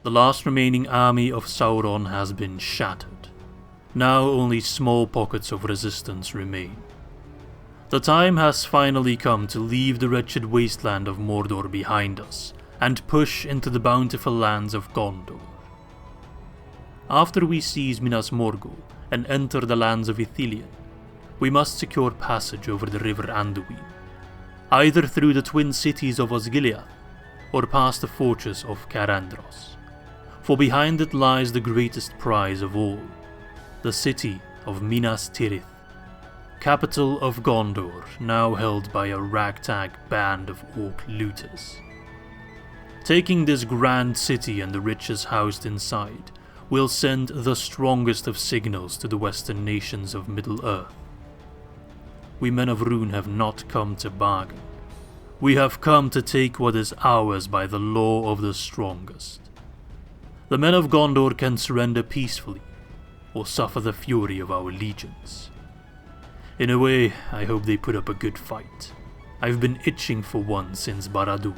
The last remaining army of Sauron has been shattered. Now only small pockets of resistance remain. The time has finally come to leave the wretched wasteland of Mordor behind us and push into the bountiful lands of Gondor. After we seize Minas Morgul and enter the lands of Ithilien, we must secure passage over the river Anduin, either through the twin cities of Osgiliath or past the fortress of Carandros, for behind it lies the greatest prize of all, the city of Minas Tirith, capital of Gondor, now held by a ragtag band of orc looters. Taking this grand city and the riches housed inside will send the strongest of signals to the western nations of Middle-earth. We men of Rhûn have not come to bargain. We have come to take what is ours by the law of the strongest. The men of Gondor can surrender peacefully, or suffer the fury of our legions. In a way, I hope they put up a good fight. I've been itching for one since Barad-dûr.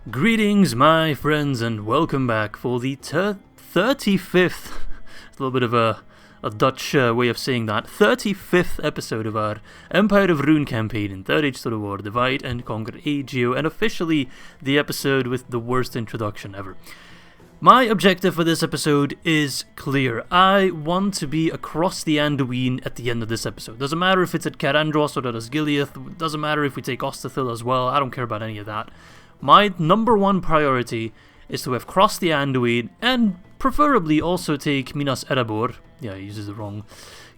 Greetings, my friends, and welcome back for the 35th, a little bit of a Dutch way of saying that, 35th episode of our Empire of Rhûn campaign in Third Age Total War, Divide and Conquer AGO, and officially the episode with the worst introduction ever. My objective for this episode is clear. I want to be across the Anduin at the end of this episode. Doesn't matter if it's at Carandros or at Osgiliath, doesn't matter if we take Ostithil as well, I don't care about any of that. My number one priority is to have crossed the Anduin and preferably also take Minas Erebor. Yeah, he uses the wrong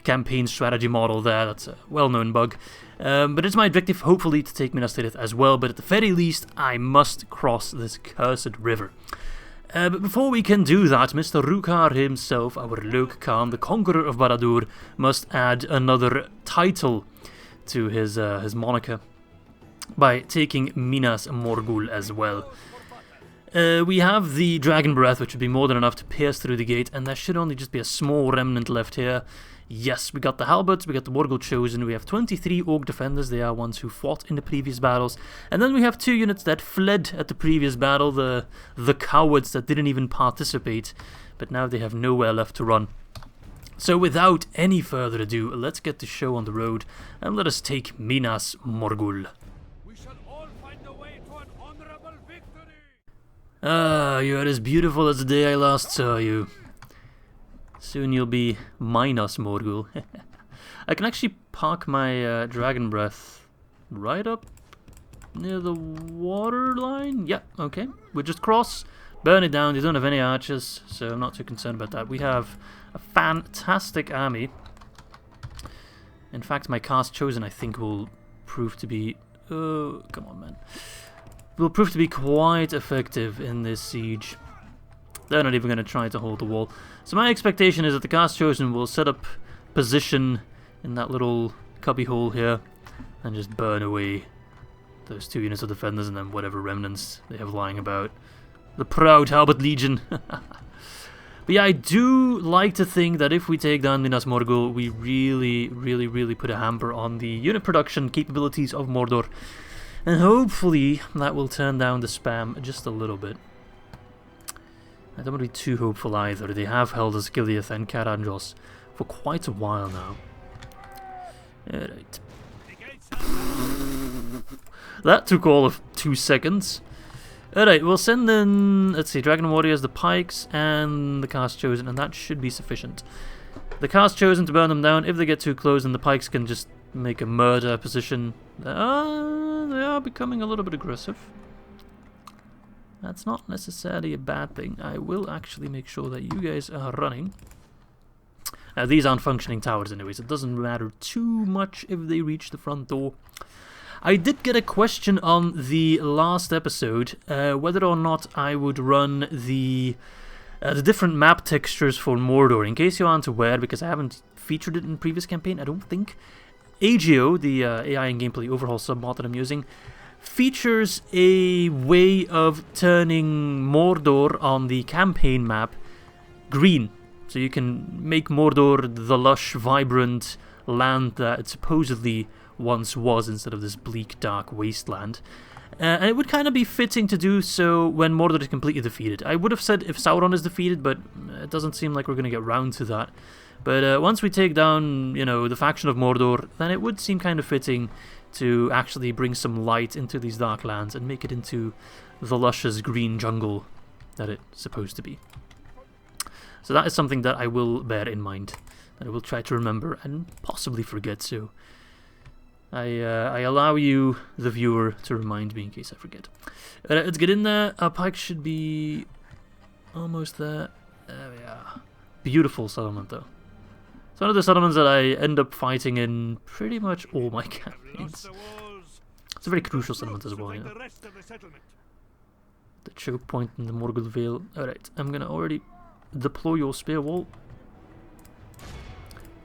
campaign strategy model there, that's a well-known bug. But it's my objective, hopefully, to take Minas Tirith as well, but at the very least, I must cross this cursed river. But before we can do that, Mr. Rukar himself, our Lok Khan, the Conqueror of Barad-dûr, must add another title to his moniker by taking Minas Morgul as well. We have the Dragon Breath, which would be more than enough to pierce through the gate, and there should only just be a small remnant left here. Yes, we got the Halberds, we got the Morgul Chosen, we have 23 Orc Defenders, they are ones who fought in the previous battles, and then we have 2 units that fled at the previous battle, the cowards that didn't even participate, but now they have nowhere left to run. So without any further ado, let's get the show on the road, and let us take Minas Morgul. Ah, you are as beautiful as the day I last saw you. Soon you'll be Minas Morgul. I can actually park my Dragon Breath right up near the water line. Yeah, okay. We'll just cross, burn it down. They don't have any archers, so I'm not too concerned about that. We have a fantastic army. In fact, my cast chosen, I think, will prove to be... Oh, come on, man. Will prove to be quite effective in this siege. They're not even going to try to hold the wall. So my expectation is that the cast chosen will set up position in that little cubbyhole here and just burn away those 2 units of defenders and then whatever remnants they have lying about. The proud Halberd Legion. But yeah, I do like to think that if we take down Minas Morgul, we really put a hamper on the unit production capabilities of Mordor. And hopefully that will turn down the spam just a little bit. I don't want to be too hopeful either. They have held Osgiliath and Carandros for quite a while now. Alright. That took all of 2 seconds. Alright, we'll send in, let's see, Dragon Warriors, the Pikes, and the Cast Chosen, and that should be sufficient. The Cast Chosen to burn them down. If they get too close, then the Pikes can just make a murder position. They are becoming a little bit aggressive. That's not necessarily a bad thing. I will actually make sure that you guys are running. These aren't functioning towers anyways. It doesn't matter too much if they reach the front door. I did get a question on the last episode whether or not I would run the different map textures for Mordor. In case you aren't aware, because I haven't featured it in the previous campaign, I don't think. AGO, the AI and Gameplay Overhaul submod that I'm using, features a way of turning Mordor on the campaign map green. So you can make Mordor the lush, vibrant land that it supposedly once was instead of this bleak, dark wasteland. And it would kind of be fitting to do so when Mordor is completely defeated. I would have said if Sauron is defeated, but it doesn't seem like we're going to get round to that. But once we take down, you know, the faction of Mordor, then it would seem kind of fitting to actually bring some light into these dark lands and make it into the luscious green jungle that it's supposed to be. So that is something that I will bear in mind, that I will try to remember and possibly forget. So I allow you, the viewer, to remind me in case I forget. Let's get in there. Our pike should be almost there. There we are. Beautiful settlement, though. It's one of the settlements that I end up fighting in pretty much all my campaigns. It's a very crucial settlement as well, you know. The choke point in the Morgul Vale. Alright, I'm gonna already deploy your spear wall.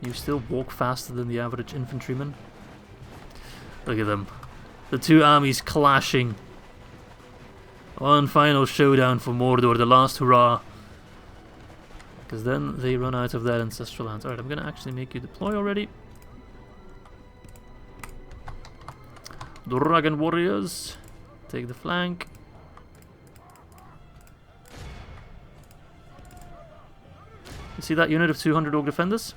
You still walk faster than the average infantryman. Look at them. The two armies clashing. One final showdown for Mordor, the last hurrah. Because then they run out of their ancestral lands. Alright, I'm going to actually make you deploy already. Dragon warriors. Take the flank. You see that unit of 200 orc defenders?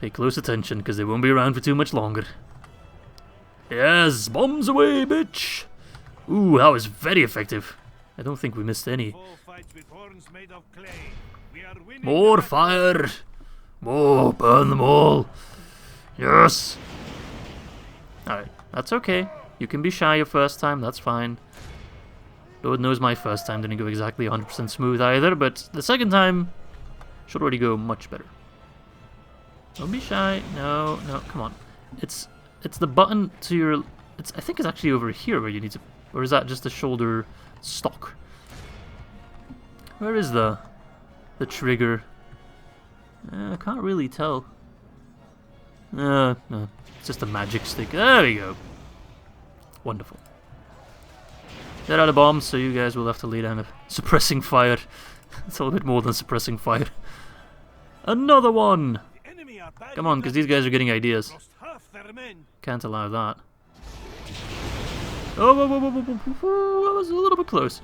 Pay close attention, because they won't be around for too much longer. Yes, bombs away, bitch! Ooh, that was very effective. I don't think we missed any. More fire! More, burn them all! Yes! Alright, that's okay. You can be shy your first time, that's fine. Lord knows my first time didn't go exactly 100% smooth either, but the second time should already go much better. Don't be shy. No, no, come on. It's the button to your... I think it's actually over here where you need to... Or is that just the shoulder stock? Where is the trigger? I can't really tell. No, it's just a magic stick. There we go. Wonderful. They're out of bombs, so you guys will have to lay down a suppressing fire. It's a little bit more than suppressing fire. Another one! Come on, because these guys are getting ideas. Can't allow that. Oh, whoa, whoa, whoa, whoa, whoa, whoa, that was a little bit close.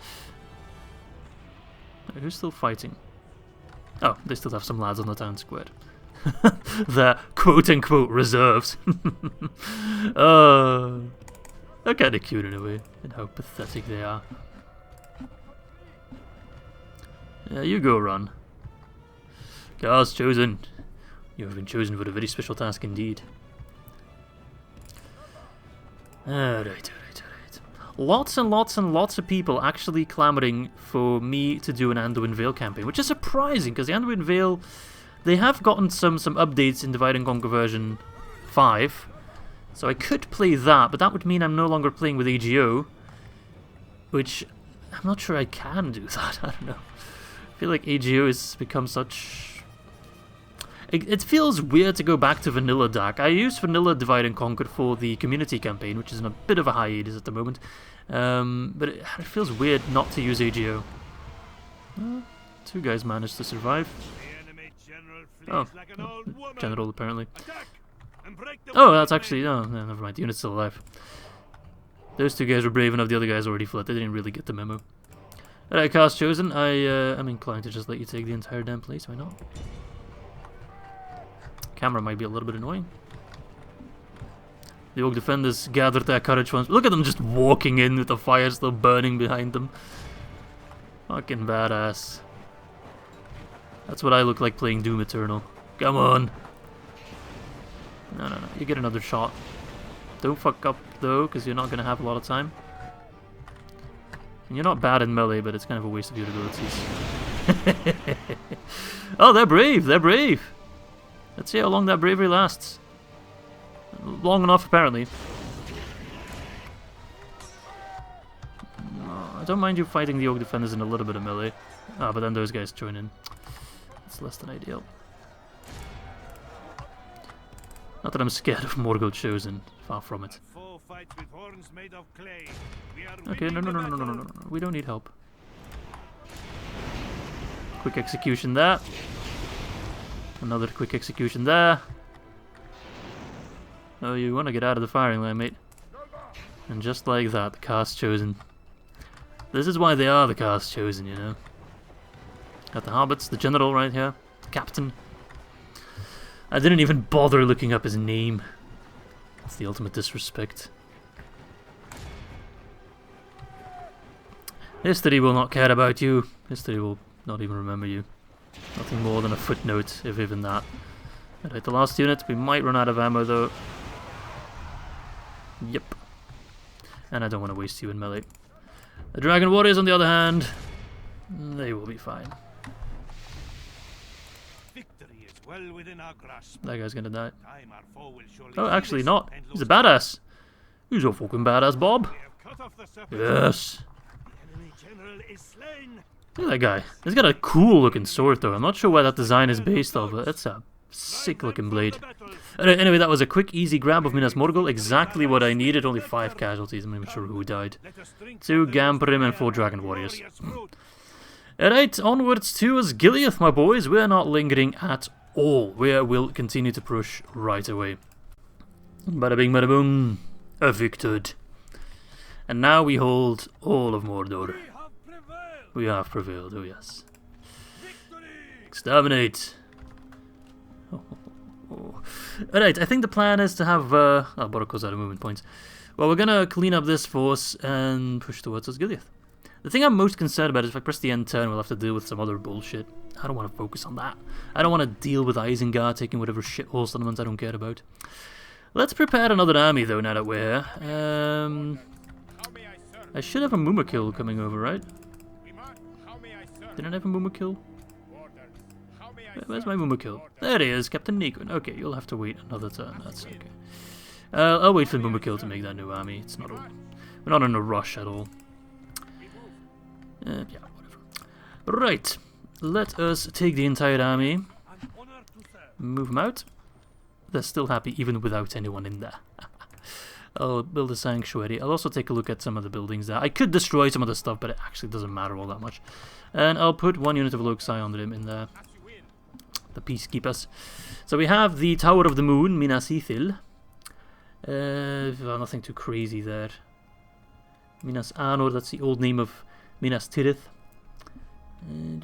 Who's still fighting? Oh, they still have some lads on the town square. They're quote-unquote reserves. They're kind of cute in a way, and how pathetic they are. Yeah, you go, Rhûn. Cast chosen. You have been chosen for a very special task indeed. Alright. Lots and lots and lots of people actually clamoring for me to do an Anduin Vale campaign, which is surprising, because the Anduin Vale, they have gotten some updates in Divide and Conquer version 5, so I could play that, but that would mean I'm no longer playing with AGO, which I'm not sure I can do that. I don't know. I feel like AGO has become such... It feels weird to go back to vanilla DAC. I use vanilla Divide and Conquer for the community campaign, which is in a bit of a hiatus at the moment. But it feels weird not to use AGO. Two guys managed to survive. Oh, General apparently. Oh, that's actually... Oh, no, never mind. The unit's still alive. Those two guys were brave enough, the other guys already fled. They didn't really get the memo. Alright, cast chosen. I'm inclined to just let you take the entire damn place. Why not? Camera might be a little bit annoying. The Orc defenders gathered their courage once. Look at them just walking in with the fire still burning behind them. Fucking badass. That's what I look like playing Doom Eternal. Come on. No. You get another shot. Don't fuck up though, because you're not going to have a lot of time. And you're not bad in melee, but it's kind of a waste of your abilities. Oh, they're brave. They're brave. Let's see how long that bravery lasts. Long enough, apparently. I don't mind you fighting the Orc defenders in a little bit of melee. Ah, but then those guys join in. It's less than ideal. Not that I'm scared of Morgul chosen. Far from it. Okay, no. We don't need help. Quick execution there. Another quick execution there. Oh, you want to get out of the firing line, mate. And just like that, the cast chosen. This is why they are the cast chosen, you know. Got the hobbits, the general right here, the captain. I didn't even bother looking up his name. It's the ultimate disrespect. History will not care about you. History will not even remember you. Nothing more than a footnote, if even that. Alright, the last unit. We might run out of ammo though. Yep. And I don't want to waste you in melee. The Dragon Warriors, on the other hand, they will be fine. Victory is well within our grasp. That guy's gonna die. Time our foe will surely Oh, see actually this not. and He's a lose badass. Who's a fucking badass, Bob? We have cut off the serpent. Yes. The enemy general is slain. Look at that guy. He's got a cool looking sword though. I'm not sure where that design is based off, but it's a sick looking blade. Anyway, that was a quick, easy grab of Minas Morgul. Exactly what I needed. Only 5 casualties. I'm not even sure who died. 2 Gamprim and 4 Dragon Warriors. Alright, onwards to Osgiliath, my boys. We're not lingering at all. We will continue to push right away. Bada bing, bada boom. Evicted. And now we hold all of Mordor. We have prevailed, oh yes. Exterminate. Alright, I think the plan is to have... oh, Borokos out of movement points. Well, we're gonna clean up this force and push towards Osgiliath. The thing I'm most concerned about is if I press the end turn, we'll have to deal with some other bullshit. I don't want to focus on that. I don't want to deal with Isengard taking whatever shithole settlements I don't care about. Let's prepare another army, though, now that we're here. I should have a Mumakil coming over, right? Didn't I have a Mumakil? Where's my Mumakil? There he is, Captain Nikon. Okay, you'll have to wait another turn. That's okay. I'll wait for Mumakil to make that new army. It's not. We're not in a rush at all. Yeah, whatever. Right, let us take the entire army. Move them out. They're still happy even without anyone in there. I'll build a sanctuary. I'll also take a look at some of the buildings there. I could destroy some of the stuff, but it actually doesn't matter all that much. And I'll put 1 unit of Loxai under him in there. The Peacekeepers. So we have the Tower of the Moon, Minas Ithil. Well, nothing too crazy there. Minas Anor, that's the old name of Minas Tirith. And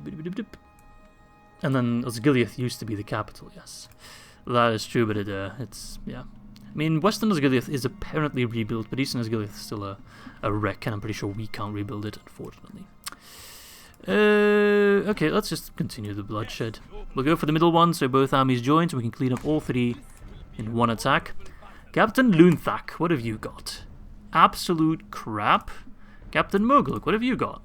then Osgiliath used to be the capital, yes. That is true, but it's, yeah. I mean, Western Osgiliath is apparently rebuilt, but Eastern Osgiliath is still a wreck, and I'm pretty sure we can't rebuild it, unfortunately. Okay, let's just continue the bloodshed. We'll go for the middle one, so both armies join, so we can clean up all 3 in 1 attack. Captain Lunthak, what have you got? Absolute crap. Captain Morgul, what have you got?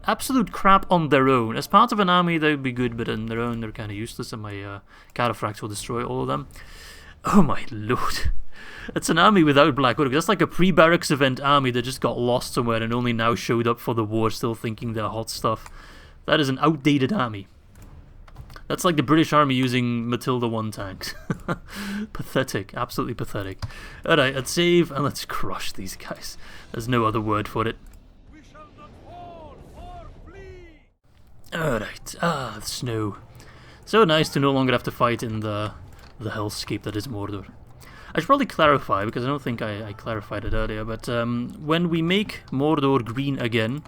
Absolute crap on their own. As part of an army, they would be good, but on their own, they're kind of useless, and my cataphracts will destroy all of them. Oh my lord. It's an army without Black Widow. That's like a pre-barracks event army that just got lost somewhere and only now showed up for the war, still thinking they're hot stuff. That is an outdated army. That's like the British army using Matilda 1 tanks. Pathetic. Absolutely pathetic. Alright, let's save and let's crush these guys. There's no other word for it. Alright. Ah, the snow. So nice to no longer have to fight in the hellscape that is Mordor. I should probably clarify, because I don't think I clarified it earlier, but when we make Mordor green again,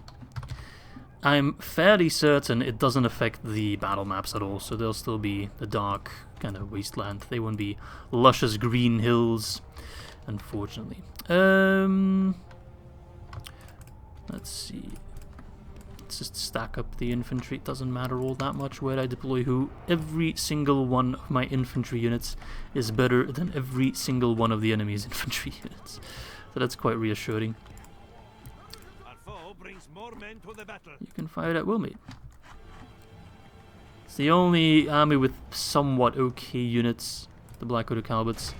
I'm fairly certain it doesn't affect the battle maps at all, so they'll still be the dark kind of wasteland. They won't be luscious green hills, unfortunately. Let's see. Let's just stack up the infantry. It doesn't matter all that much where I deploy who. Every single one of my infantry units is better than every single one of the enemy's infantry units. So that's quite reassuring. Our foe brings more men to the battle. You can fire at will, mate. It's the only army with somewhat okay units. The Black Widow Calibers.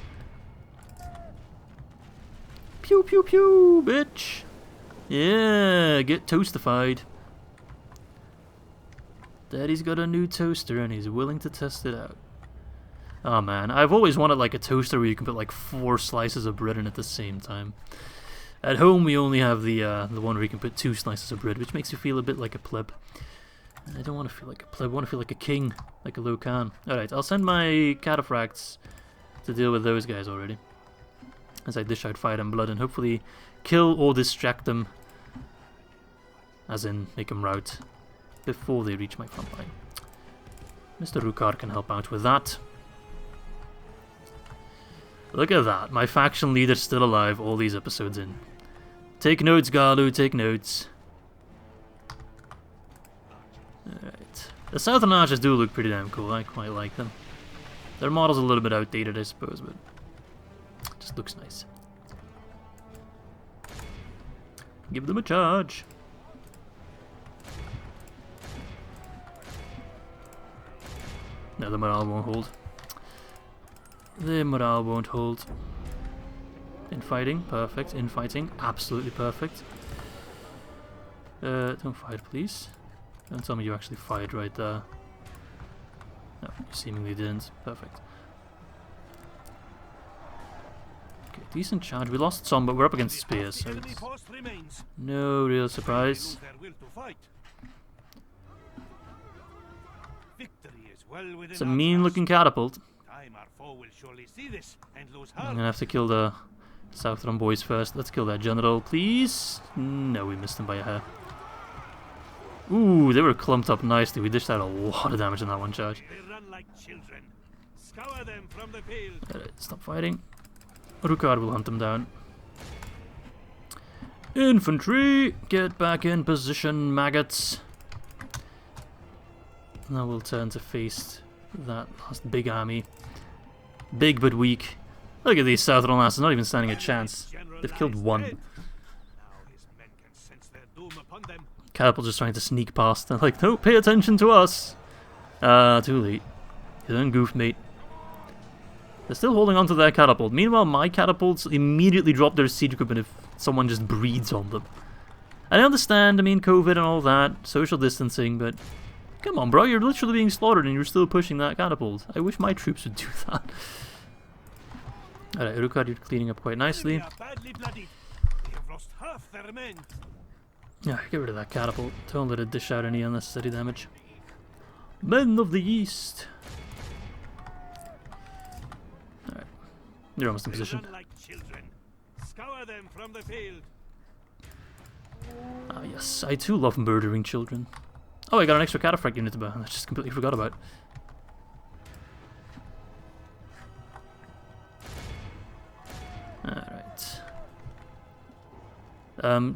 Pew pew pew, bitch! Yeah, get toastified. Daddy's got a new toaster and he's willing to test it out. Oh man, I've always wanted like a toaster where you can put like 4 slices of bread in at the same time. At home we only have the one where you can put 2 slices of bread, which makes you feel a bit like a pleb. I don't want to feel like a pleb, I want to feel like a king, like a Locan. Alright, I'll send my cataphracts to deal with those guys already. as I dish out fire and blood and hopefully kill or distract them, as in make them rout before they reach my front line. Mr. Rukar can help out with that. Look at that, my faction leader's still alive all these episodes in. Take notes, Galu, take notes. Alright. The Southern Archers do look pretty damn cool, I quite like them. Their model's a little bit outdated, I suppose, but it just looks nice. Give them a charge. No, the morale won't hold. The morale won't hold. Infighting, perfect. Infighting, absolutely perfect. Don't fight, please. Don't tell me you actually fired right there. No, you seemingly didn't. Perfect. Okay, decent charge. We lost some, but we're up against spears, so it's no real surprise. It's a mean-looking catapult. I'm gonna have to kill the Southron boys first. Let's kill that general, please. No, we missed him by a hair. Ooh, they were clumped up nicely. We dished out a lot of damage in that one charge. Alright, stop fighting. Rukar will hunt them down. Infantry, get back in position, maggots. Now we'll turn to face that last big army. Big but weak. Look at these Southron lasses, not even standing a chance. They've killed one. Catapult just trying to sneak past. They're like, don't pay attention to us. Too late. You done goofed, mate. They're still holding on to their catapult. Meanwhile, my catapults immediately drop their siege equipment if someone just breathes on them. I understand, I mean, COVID and all that, social distancing, but come on, bro, you're literally being slaughtered and you're still pushing that catapult. I wish my troops would do that. Alright, Urukar, you're cleaning up quite nicely. Yeah, get rid of that catapult. Don't let it dish out any unnecessary damage. Men of the East. Alright. You're almost in position. Ah yes, I too love murdering children. Oh, I got an extra cataphract unit to buy. I just completely forgot about. Alright.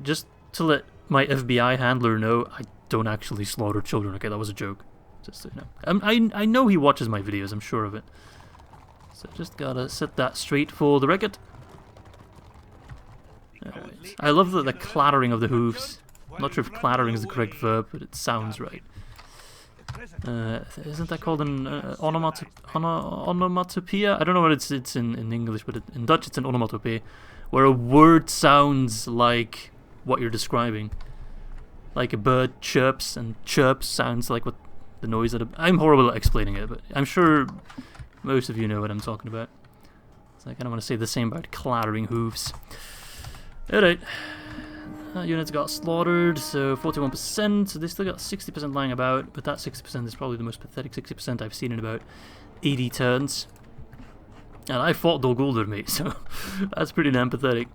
Just to let my FBI handler know, I don't actually slaughter children. Okay, that was a joke. Just so you know. I know he watches my videos, I'm sure of it. So just gotta set that straight for the record. Alright. I love the clattering of the hooves. I'm not sure if clattering is the correct verb, but it sounds right. Isn't that called an onomatopoeia? I don't know what it's in English, but in Dutch it's an onomatopoeia, where a word sounds like what you're describing. Like a bird chirps, and chirps sounds like what the noise that I'm horrible at explaining it, but I'm sure most of you know what I'm talking about. So I kind of want to say the same about clattering hooves. Alright. Units got slaughtered, so 41%. So they still got 60% lying about, but that 60% is probably the most pathetic 60% I've seen in about 80 turns. And I fought Dol Guldur, mate, so that's pretty damn pathetic.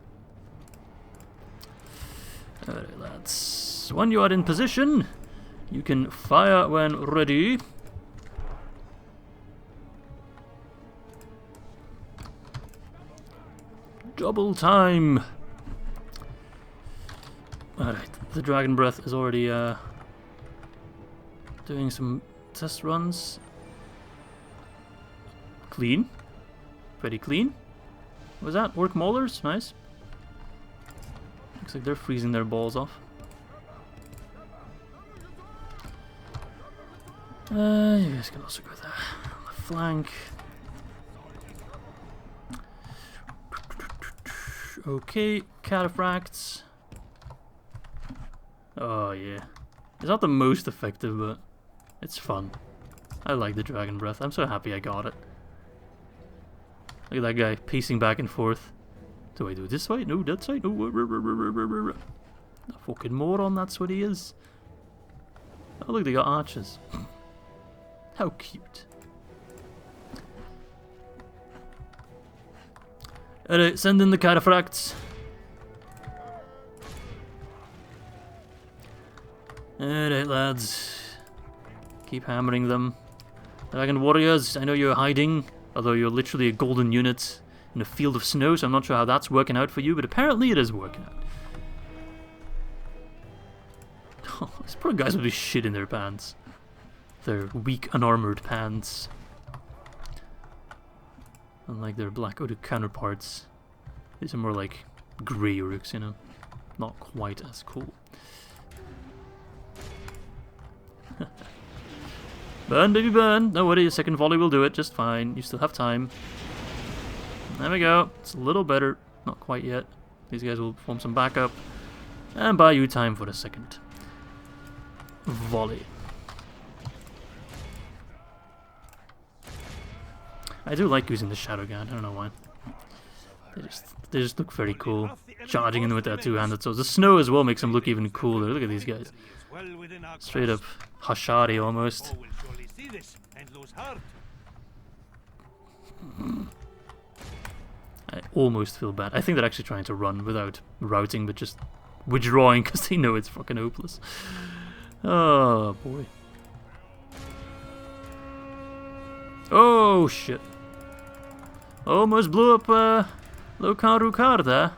Alright, lads. When you are in position, you can fire when ready. Double time! Alright, the Dragon Breath is already doing some test runs. Clean. Pretty clean. What was that? Orc Maulers? Nice. Looks like they're freezing their balls off. You guys can also go there. On the flank. Okay, cataphracts. Oh yeah. It's not the most effective, but it's fun. I like the Dragon Breath. I'm so happy I got it. Look at that guy pacing back and forth. Do I do it this way? No, that side? No. A fucking moron, that's what he is. Oh look, they got archers. How cute. Alright, send in the cataphracts. Alright, lads. Keep hammering them. Dragon warriors, I know you're hiding, although you're literally a golden unit in a field of snow, so I'm not sure how that's working out for you, but apparently it is working out. Oh, these poor guys would be shit in their pants. Their weak, unarmored pants. Unlike their black Uruk counterparts. These are more like grey Uruks, you know. Not quite as cool. Burn, baby, burn! Don't worry, a second volley will do it just fine. You still have time. There we go. It's a little better. Not quite yet. These guys will form some backup. And buy you time for a second volley. I do like using the Shadow Guard, I don't know why. They just look very cool. Charging in with their two-handed swords. The snow as well makes them look even cooler. Look at these guys. Straight up Hashari almost. I almost feel bad. I think they're actually trying to run without routing, but just withdrawing because they know it's fucking hopeless. Oh boy. Oh shit. Almost blew up Lokar Rukar there.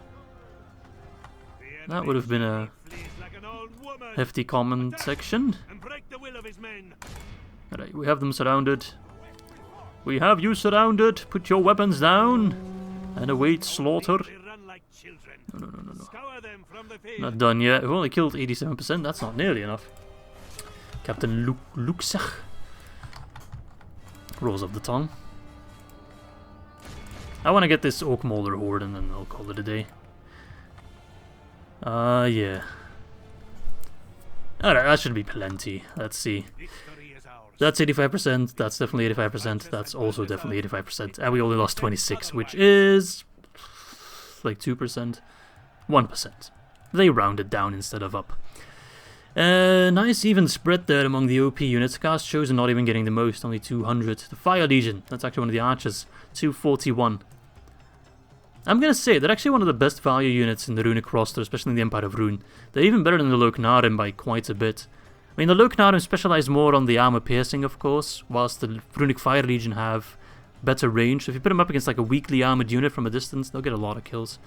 That would have been a hefty comment section. Alright, we have them surrounded. We have you surrounded. Put your weapons down and await slaughter. No. Not done yet. We've only killed 87%. That's not nearly enough. Captain Luxach rolls up the tongue. I want to get this Oak Molder horde and then I'll call it a day. Yeah. Alright, that should be plenty. Let's see. That's 85%, that's definitely 85%, that's also definitely 85%, and we only lost 26, which is like 2%, 1%. They rounded down instead of up. Nice even spread there among the OP units. Cast Chosen not even getting the most, only 200. The Fire Legion, that's actually one of the archers, 241. I'm gonna say, they're actually one of the best value units in the Runic roster, especially in the Empire of Rhûn. They're even better than the Loknarim by quite a bit. I mean, the Loknarim specialize more on the armor piercing, of course, whilst the Runic Fire Legion have better range. So if you put them up against like a weakly armored unit from a distance, they'll get a lot of kills,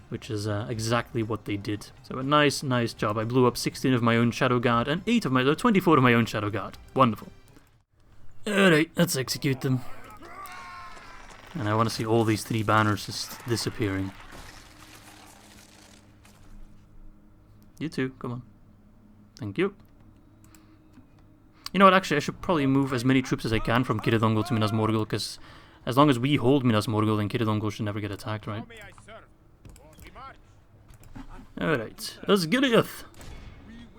which is exactly what they did. So a nice job. I blew up 16 of my own Shadow Guard and 24 of my own Shadow Guard. Wonderful. Alright, let's execute them. And I want to see all these 3 banners just disappearing. You too, come on. Thank you. You know what, actually, I should probably move as many troops as I can from Kiridongol to Minas Morgul, because as long as we hold Minas Morgul, then Kiridongol should never get attacked, right? Alright, Osgiliath!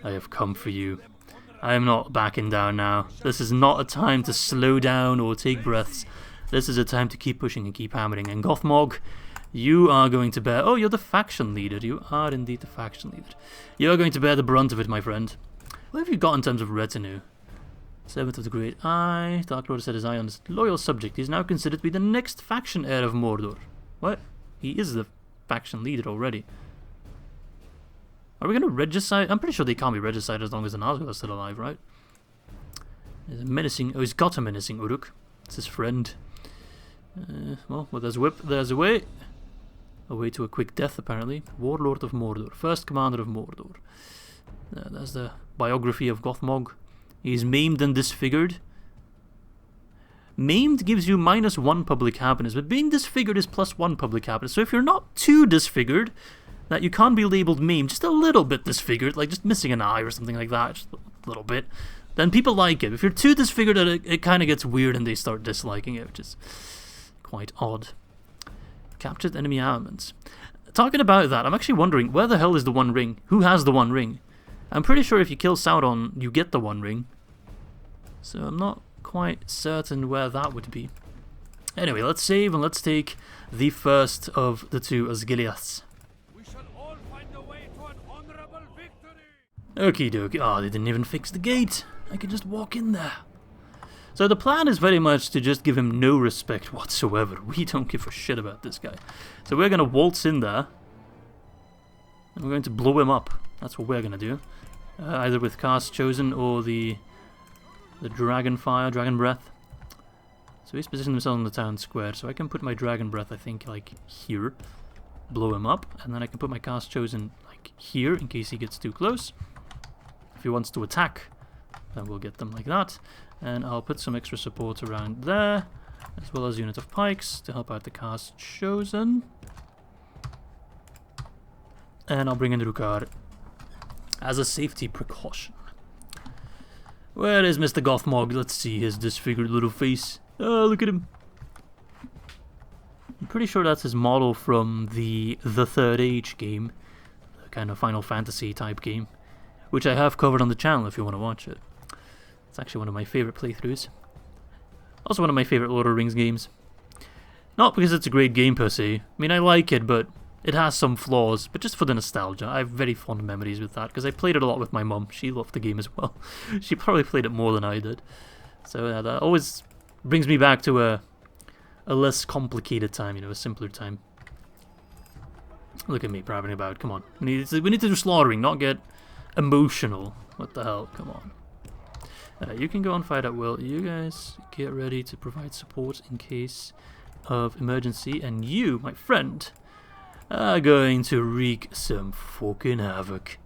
I have come for you. I am not backing down now. This is not a time to slow down or take breaths. This is a time to keep pushing and keep hammering. And Gothmog, you are going to bear... Oh, you're the faction leader. You are indeed the faction leader. You are going to bear the brunt of it, my friend. What have you got in terms of retinue? 7th of the Great Eye. Dark Lord set his eye on his loyal subject. He is now considered to be the next faction heir of Mordor. What? He is the faction leader already. Are we going to regicide? I'm pretty sure they can't be regicide as long as the Nazgûl are still alive, right? There's a menacing... Oh, he's got a menacing Uruk. It's his friend. Well, with his whip, there's a way. A way to a quick death, apparently. Warlord of Mordor. First commander of Mordor. That's the biography of Gothmog. He's maimed and disfigured. Maimed gives you -1 public happiness, but being disfigured is +1 public happiness. So if you're not too disfigured, that you can't be labelled maimed, just a little bit disfigured, like just missing an eye or something like that, just a little bit, then people like it. If you're too disfigured, it kind of gets weird and they start disliking it, which is quite odd. Captured enemy armaments. Talking about that, I'm actually wondering, where the hell is the One Ring? Who has the One Ring? I'm pretty sure if you kill Sauron, you get the One Ring. So I'm not quite certain where that would be. Anyway, let's save and let's take the first of the 2 Osgiliaths. We shall all find a way to an honorable victory. Okie dokie. Oh, they didn't even fix the gate. I could just walk in there. So the plan is very much to just give him no respect whatsoever. We don't give a shit about this guy. So we're going to waltz in there. And we're going to blow him up. That's what we're going to do. Either with Cast Chosen or the Dragon Fire, Dragon Breath. So he's positioned himself in the town square. So I can put my Dragon Breath, I think, like here. Blow him up. And then I can put my Cast Chosen like here in case he gets too close. If he wants to attack, then we'll get them like that. And I'll put some extra support around there, as well as a unit of pikes to help out the Cast Chosen. And I'll bring in Rukar as a safety precaution. Where is Mr. Gothmog? Let's see his disfigured little face. Oh, look at him. I'm pretty sure that's his model from the Third Age game. The kind of Final Fantasy type game. Which I have covered on the channel if you want to watch it. It's actually one of my favorite playthroughs. Also one of my favorite Lord of the Rings games. Not because it's a great game per se. I mean, I like it, but it has some flaws. But just for the nostalgia, I have very fond memories with that. Because I played it a lot with my mum. She loved the game as well. She probably played it more than I did. So that always brings me back to a less complicated time, you know, a simpler time. Look at me prattling about, come on. We need to do slaughtering, not get emotional. What the hell, come on. You can go and fight at will. You guys get ready to provide support in case of emergency. And you, my friend, are going to wreak some fucking havoc.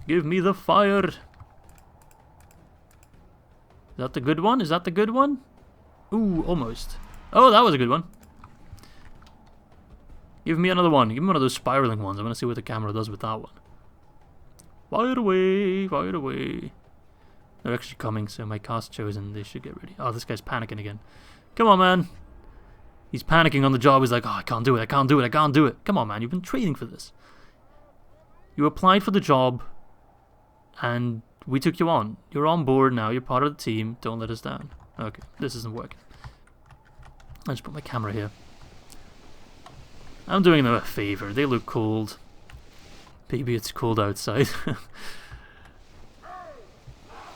Give me the fire. Is that the good one? Is that the good one? Ooh, almost. Oh, that was a good one. Give me another one. Give me one of those spiraling ones. I want to see what the camera does with that one. Fire away, fire away. They're actually coming, so my Cast Chosen, they should get ready. Oh, this guy's panicking again. Come on, man. He's panicking on the job. He's like, oh, I can't do it, I can't do it, I can't do it. Come on, man, you've been training for this. You applied for the job, and we took you on. You're on board now, you're part of the team. Don't let us down. Okay, this isn't working. I'll just put my camera here. I'm doing them a favor. They look cold. Maybe it's cold outside.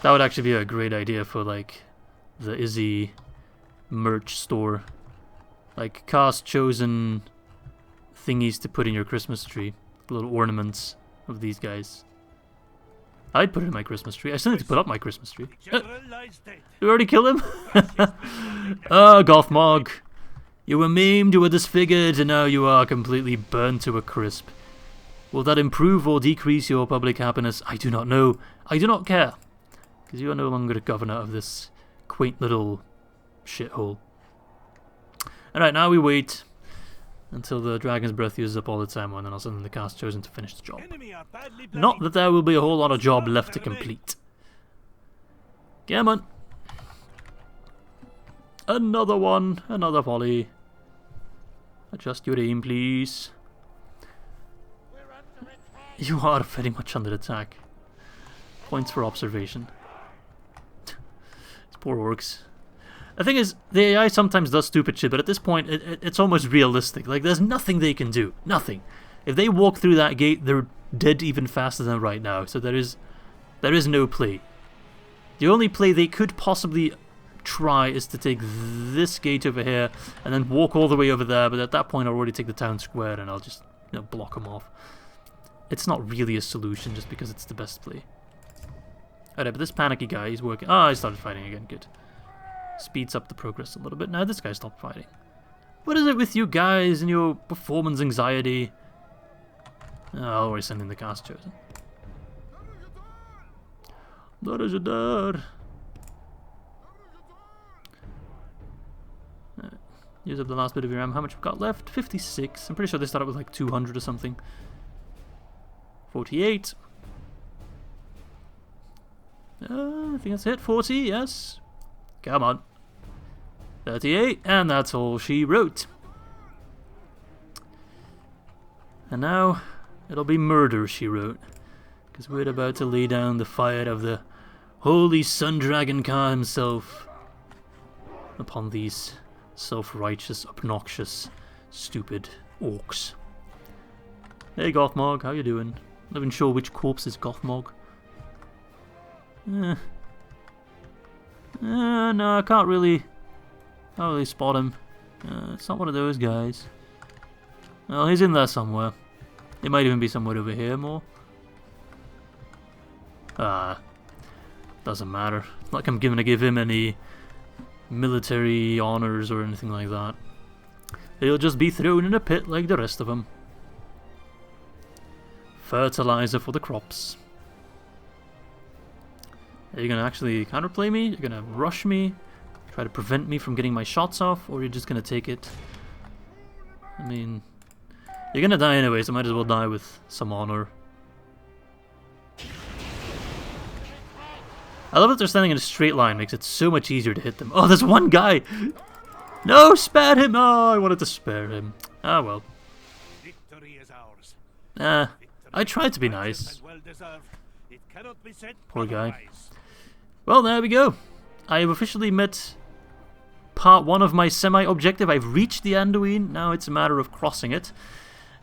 That would actually be a great idea for, like, the Izzy merch store. Like, Cast Chosen thingies to put in your Christmas tree. Little ornaments of these guys. I'd put it in my Christmas tree. I still need to put up my Christmas tree. You already killed him? Oh, Gothmog. You were maimed, you were disfigured, and now you are completely burnt to a crisp. Will that improve or decrease your public happiness? I do not know. I do not care. Because you are no longer the governor of this quaint little shithole. Alright, now we wait until the Dragon's Breath uses up all the time, and then I'll send in the Cast Chosen to finish the job. Not that there will be a whole lot of job left to complete. Come on. Another one. Another volley. Adjust your aim, please. You are very much under attack. Points for observation. These poor orcs. The thing is, the AI sometimes does stupid shit, but at this point, it's almost realistic. Like, there's nothing they can do. Nothing. If they walk through that gate, they're dead even faster than right now. So there is no play. The only play they could possibly try is to take this gate over here and then walk all the way over there. But at that point, I'll already take the town square and I'll just, you know, block them off. It's not really a solution just because it's the best play. Alright, but this panicky guy, he's working. Ah, he started fighting again. Good. Speeds up the progress a little bit. Now this guy stopped fighting. What is it with you guys and your performance anxiety? Oh, I'll always send in the Cast Chosen. Use up the last bit of your ammo. How much we've got left? 56. I'm pretty sure they started with like 200 or something. 48. I think that's it. 40, yes. Come on. 38, and that's all she wrote. And now, it'll be murder, she wrote. Because we're about to lay down the fire of the holy Sun Dragon Ka himself upon these self-righteous, obnoxious, stupid orcs. Hey Gothmog, how you doing? Not even sure which corpse is Gothmog. No, I can't really spot him. It's not one of those guys. Well, he's in there somewhere. It might even be somewhere over here more. Doesn't matter. It's not like I'm gonna give him any military honors or anything like that. He'll just be thrown in a pit like the rest of them. Fertilizer for the crops. Are you gonna actually counterplay me? You're gonna rush me? Try to prevent me from getting my shots off? Or you're just gonna take it? I mean, you're gonna die anyway, so might as well die with some honor. I love that they're standing in a straight line, makes it so much easier to hit them. Oh, there's one guy! No, spare him! Oh, I wanted to spare him. Ah, well. Victory is ours. I tried to be nice. Well deserved. It cannot be said Poor guy. otherwise. Well, there we go. I have officially met part 1 of my semi-objective. I've reached the Anduin. Now it's a matter of crossing it.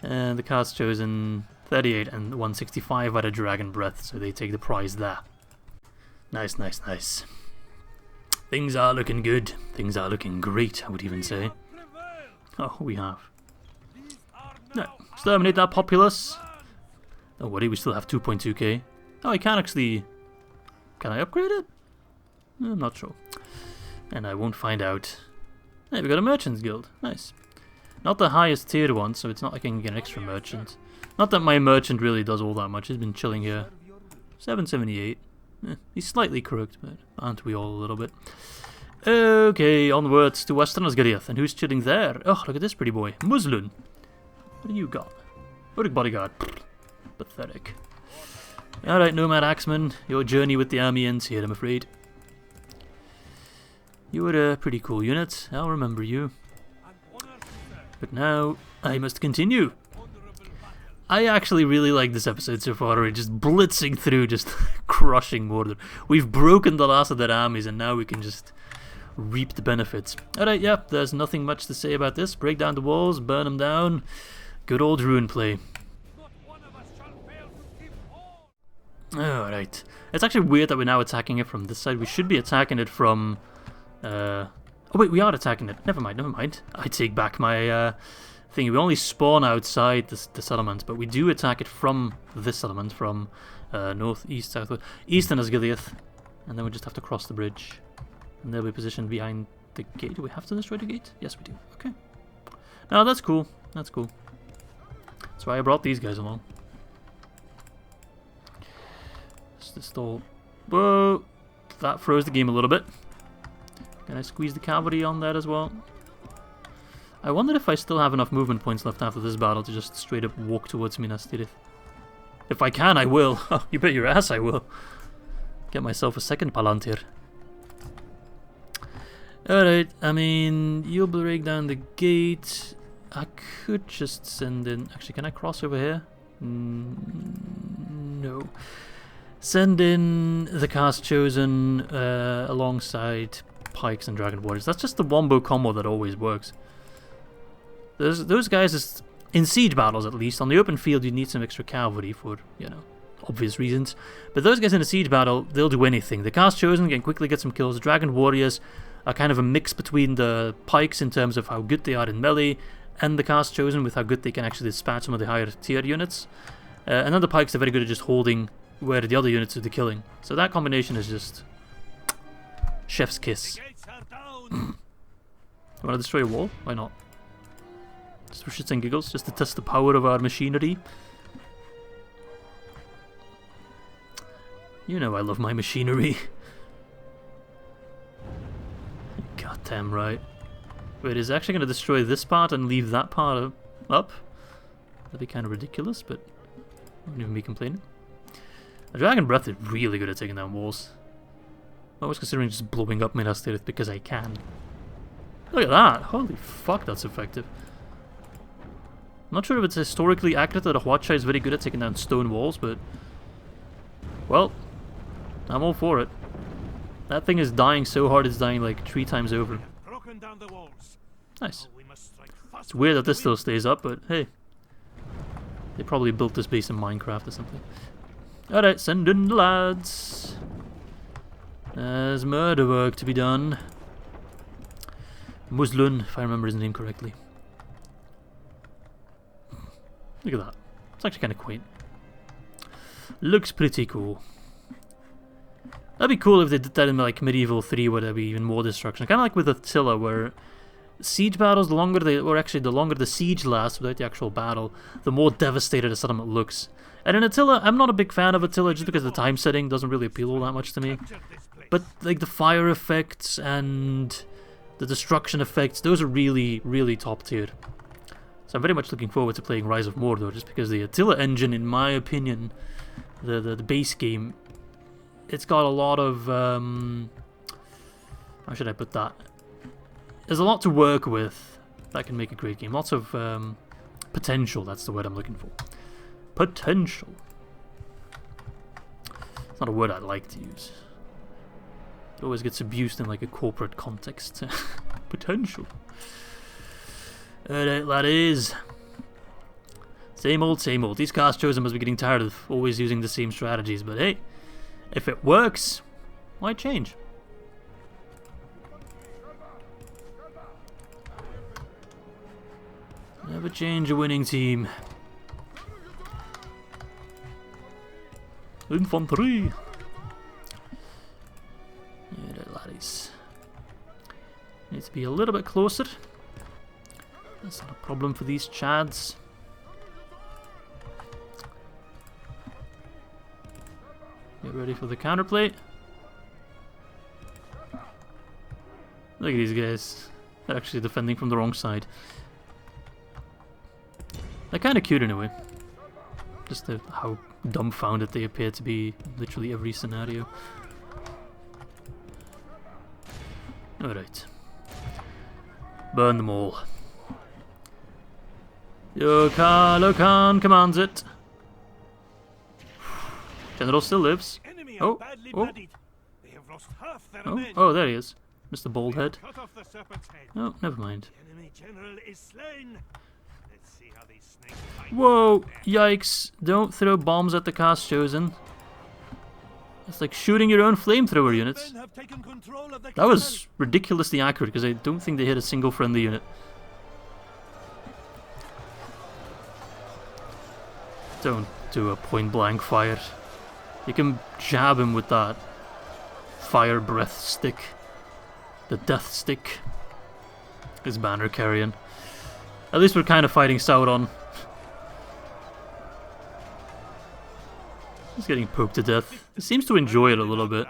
The card's chosen 38 and 165 by the Dragon Breath, so they take the prize there. Nice, nice, nice. Things are looking good. Things are looking great, I would even say. Oh, we have. No, exterminate that populace. Don't worry, we still have 2.2k. Oh, I can actually... Can I upgrade it? I'm not sure. And I won't find out. Hey, we got a Merchant's Guild. Nice. Not the highest tier one, so it's not like I can get an extra merchant. Not that my merchant really does all that much. He's been chilling here. 778. He's slightly crooked, but aren't we all a little bit? Okay, onwards to Western Osgariath. And who's chilling there? Oh, look at this pretty boy. Muslin. What do you got? Uruk Bodyguard. Pathetic. Alright, Nomad Axeman. Your journey with the army ends here, I'm afraid. You were a pretty cool unit. I'll remember you. But now, I must continue. I actually really like this episode so far. We're just blitzing through, just crushing Mordor. We've broken the last of their armies, and now we can just reap the benefits. Alright, yeah, there's nothing much to say about this. Break down the walls, burn them down. Good old Rhûn play. Alright. It's actually weird that we're now attacking it from this side. We should be attacking it from... Oh wait, we are attacking it. Never mind, never mind. I take back my thing. We only spawn outside the settlement, but we do attack it from this settlement, from north, east, south, eastern Osgiliath. And then we just have to cross the bridge. And they'll be positioned behind the gate. Do we have to destroy the gate? Yes, we do. Okay. No, that's cool. That's cool. That's why I brought these guys along. Just all... Whoa! That froze the game a little bit. Can I squeeze the cavalry on that as well? I wonder if I still have enough movement points left after this battle to just straight up walk towards Minas Tirith. If I can, I will. Oh, you bet your ass I will. Get myself a second Palantir. Alright, I mean, you'll break down the gate. I could just send in... Actually, can I cross over here? No. Send in the cast chosen alongside pikes and dragon warriors. That's just the wombo combo that always works. Those guys, is, in siege battles at least, on the open field you need some extra cavalry for, you know, obvious reasons. But those guys in a siege battle, they'll do anything. The cast chosen can quickly get some kills. The dragon warriors are kind of a mix between the pikes in terms of how good they are in melee, and the cast chosen with how good they can actually dispatch some of the higher tier units. And then the pikes are very good at just holding where the other units do the killing. So that combination is just chef's kiss. You want to destroy a wall? Why not? Just for shits and giggles, just to test the power of our machinery. You know I love my machinery. Goddamn right. Wait, is it actually going to destroy this part and leave that part up? That'd be kind of ridiculous, but I wouldn't even be complaining. The Dragon Breath is really good at taking down walls. I was considering just blowing up Minas Tirith because I can. Look at that! Holy fuck, that's effective. I'm not sure if it's historically accurate that a Hwacha is very good at taking down stone walls, but... Well, I'm all for it. That thing is dying so hard it's dying like 3 times over. Nice. It's weird that this still stays up, but hey. They probably built this base in Minecraft or something. Alright, send in the lads. There's murder work to be done. Muslun, if I remember his name correctly. Look at that. It's actually kind of quaint. Looks pretty cool. That'd be cool if they did that in like Medieval 3, where there'd be even more destruction. Kind of like with Attila, where siege battles, the longer the siege lasts without the actual battle, the more devastated a settlement looks. And in Attila, I'm not a big fan of Attila just because the time setting doesn't really appeal all that much to me. But like the fire effects and the destruction effects, those are really, really top tier. So I'm very much looking forward to playing Rise of Mordor, just because the Attila engine, in my opinion, the base game, it's got a lot of how should I put that? There's a lot to work with that can make a great game. Lots of potential, that's the word I'm looking for. Potential. It's not a word I'd like to use. It always gets abused in like a corporate context. Potential. Alright, laddies. Same old, same old. These cast chosen must be getting tired of always using the same strategies, but hey, if it works, why change? Never change a winning team. Infantry. Alright, laddies. Need to be a little bit closer. That's not a problem for these chads. Get ready for the counterplate. Look at these guys. They're actually defending from the wrong side. They're kind of cute in a way. Just how dumbfounded they appear to be in literally every scenario. Alright. Burn them all. Lokan commands it. General still lives. Oh, oh, there he is. Mr. Baldhead. Oh, never mind. Whoa, yikes. Don't throw bombs at the cast chosen. It's like shooting your own flamethrower units. That was ridiculously accurate because I don't think they hit a single friendly unit. Don't do a point blank fire. You can jab him with that fire breath stick. The death stick. His banner carrying. At least we're kind of fighting Sauron. He's getting poked to death. He seems to enjoy it a little bit.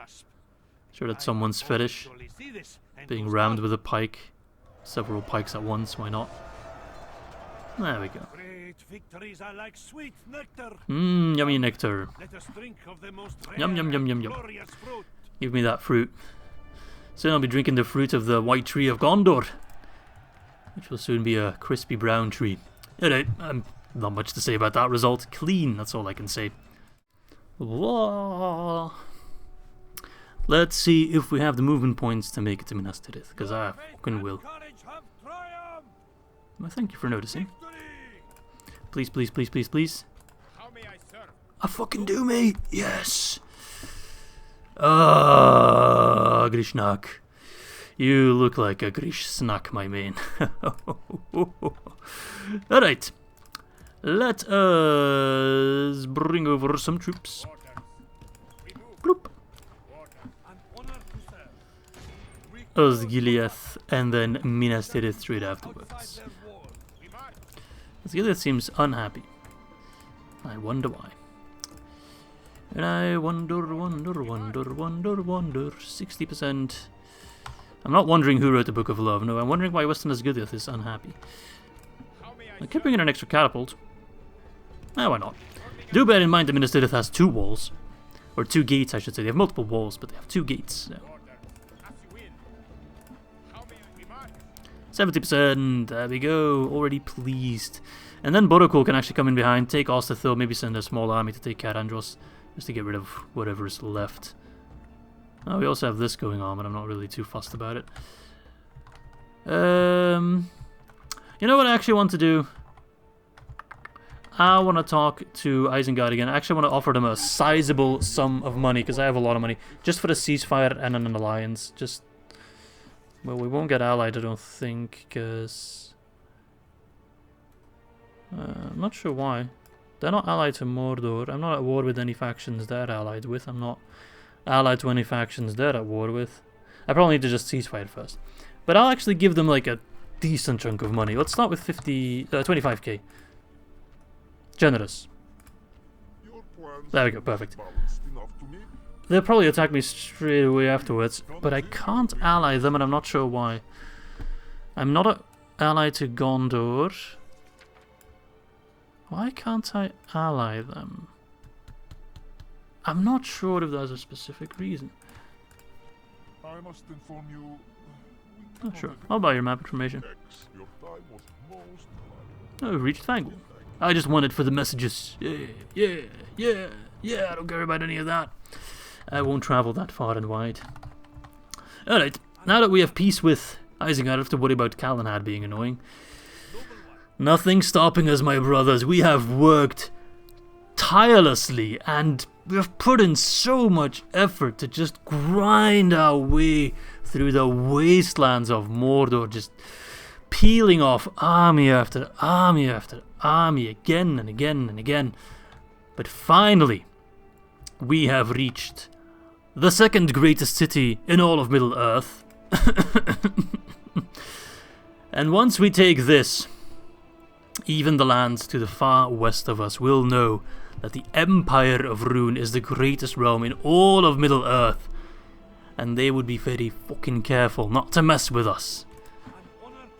Sure, that's someone's fetish. Being rammed with a pike. Several pikes at once, why not? There we go. Mmm, yummy nectar. Yum, yum, yum, yum, yum. Give me that fruit. Soon I'll be drinking the fruit of the white tree of Gondor, which will soon be a crispy brown tree. Alright, not much to say about that result. Clean, that's all I can say. Whoa. Let's see if we have the movement points to make it to Minas Tirith, because I fucking will. Well, thank you for noticing. Please, please, please, please, please. I fucking do, mate. Yes. Grishnak. You look like a Grish snack, my man. Alright. Let us bring over some troops. Bloop. Osgiliath and then Minas Tirith straight afterwards. Osgiliath seems unhappy. I wonder why. And I wonder. 60%. I'm not wondering who wrote the Book of Love. No, I'm wondering why Western Osgiliath is unhappy. I could bring in an extra catapult. Why not? Do bear in mind that Minas Tirith has 2 walls. Or 2 gates, I should say. They have multiple walls, but they have 2 gates. So. 70%, there we go, already pleased. And then Borokul can actually come in behind, take Osterthil, maybe send a small army to take Carandros, just to get rid of whatever is left. Oh, we also have this going on, but I'm not really too fussed about it. You know what I actually want to do? I want to talk to Isengard again. I actually want to offer them a sizable sum of money, because I have a lot of money, just for the ceasefire and an alliance. Just, well, we won't get allied, I don't think, because I'm not sure why. They're not allied to Mordor. I'm not at war with any factions they're allied with. I'm not allied to any factions they're at war with. I probably need to just ceasefire first. But I'll actually give them like a decent chunk of money. Let's start with 25k. Generous. There we go, perfect. They'll probably attack me straight away afterwards, but I can't ally them, and I'm not sure why. I'm not an ally to Gondor. Why can't I ally them? I'm not sure if there's a specific reason. I must inform you. Oh, sure. I'll buy your map information. Oh, we've reached Fangul. I just want it for the messages. Yeah. I don't care about any of that. I won't travel that far and wide. Alright, now that we have peace with Isengard, I don't have to worry about Calenhad being annoying. Nothing stopping us, my brothers. We have worked tirelessly and we've put in so much effort to just grind our way through the wastelands of Mordor, just peeling off army after army after army again and again and again. But finally, we have reached the second greatest city in all of Middle-earth. And once we take this, even the lands to the far west of us will know that the Empire of Rhûn is the greatest realm in all of Middle-earth. And they would be very fucking careful not to mess with us.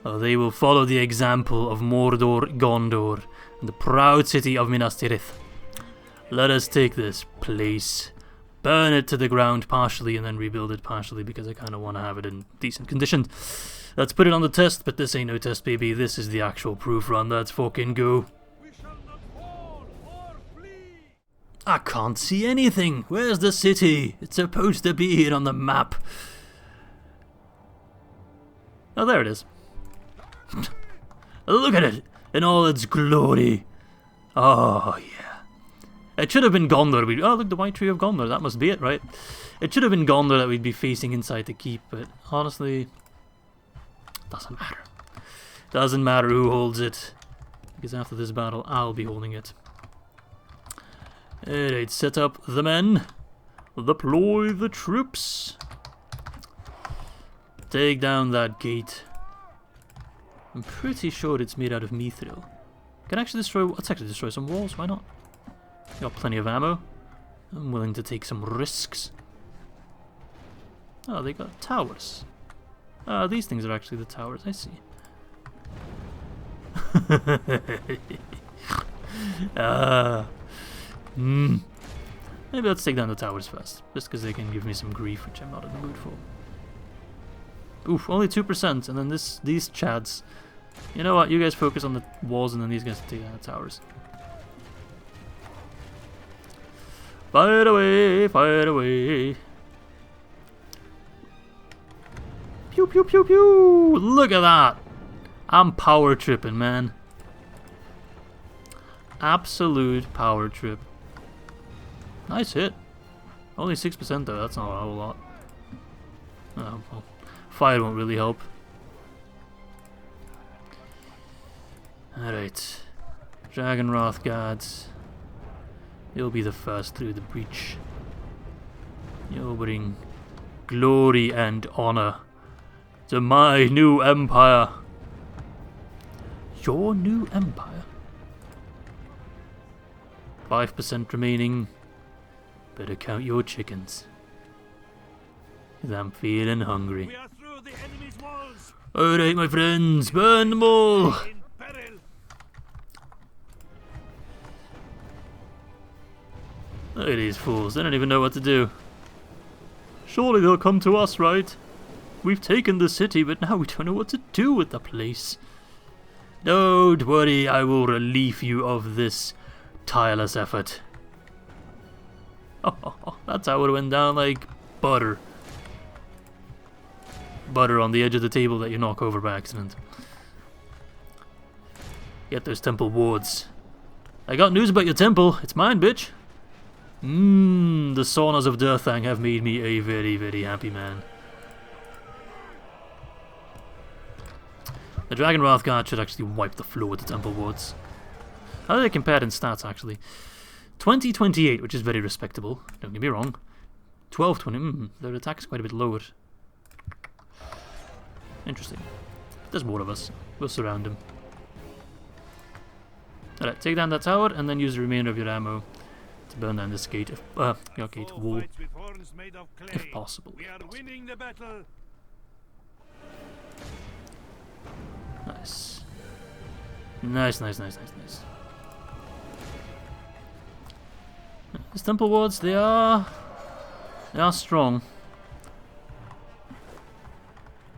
Or they will follow the example of Mordor, Gondor, and the proud city of Minas Tirith. Let us take this place, burn it to the ground partially, and then rebuild it partially, because I kind of want to have it in decent condition. Let's put it on the test, but this ain't no test, baby. This is the actual proof run. Let's fucking go. We shall not fall or flee. I can't see anything. Where's the city? It's supposed to be here on the map. Oh, there it is. Look at it in all its glory. Oh, yeah. It should have been Gondor. Oh, look, the White Tree of Gondor. That must be it, right? It should have been Gondor that we'd be facing inside the keep, but honestly, doesn't matter. Doesn't matter who holds it, because after this battle, I'll be holding it. Alright, set up the men. Deploy the troops. Take down that gate. I'm pretty sure it's made out of mithril. Let's actually destroy some walls, why not? Got plenty of ammo. I'm willing to take some risks. Oh, they got towers. These things are actually the towers, I see. Maybe let's take down the towers first, just because they can give me some grief, which I'm not in the mood for. Oof, only 2%, and then these chads. You know what, you guys focus on the walls, and then these guys take down the towers. Fire away, fire away. Pew, pew, pew, pew. Look at that. I'm power tripping, man. Absolute power trip. Nice hit. Only 6% though, that's not a whole lot. Oh, well, fire won't really help. Alright. Dragon Wrath guards. You'll be the first through the breach. You'll bring glory and honor to my new empire. Your new empire? 5% remaining. Better count your chickens. 'Cause I'm feeling hungry. We are through the enemy's walls. Alright, my friends, burn them all! In peril. Look at these fools, they don't even know what to do. Surely they'll come to us, right? We've taken the city, but now we don't know what to do with the place. Don't worry, I will relieve you of this tireless effort. Oh, that's how it went down, like butter. Butter on the edge of the table that you knock over by accident. Get those temple wards. I got news about your temple. It's mine, bitch. The saunas of Durthang have made me a very, very happy man. The Dragon Wrath Guard should actually wipe the floor with the temple wards. How do they compare in stats, actually? 2028, which is very respectable. Don't get me wrong. 1220. Their attack is quite a bit lower. Interesting. There's more of us. We'll surround him. Alright, take down that tower and then use the remainder of your ammo to burn down this gate, your gate wall, if possible. We are winning the battle. Nice. Nice, nice, nice, nice, nice. These temple wards, they are strong.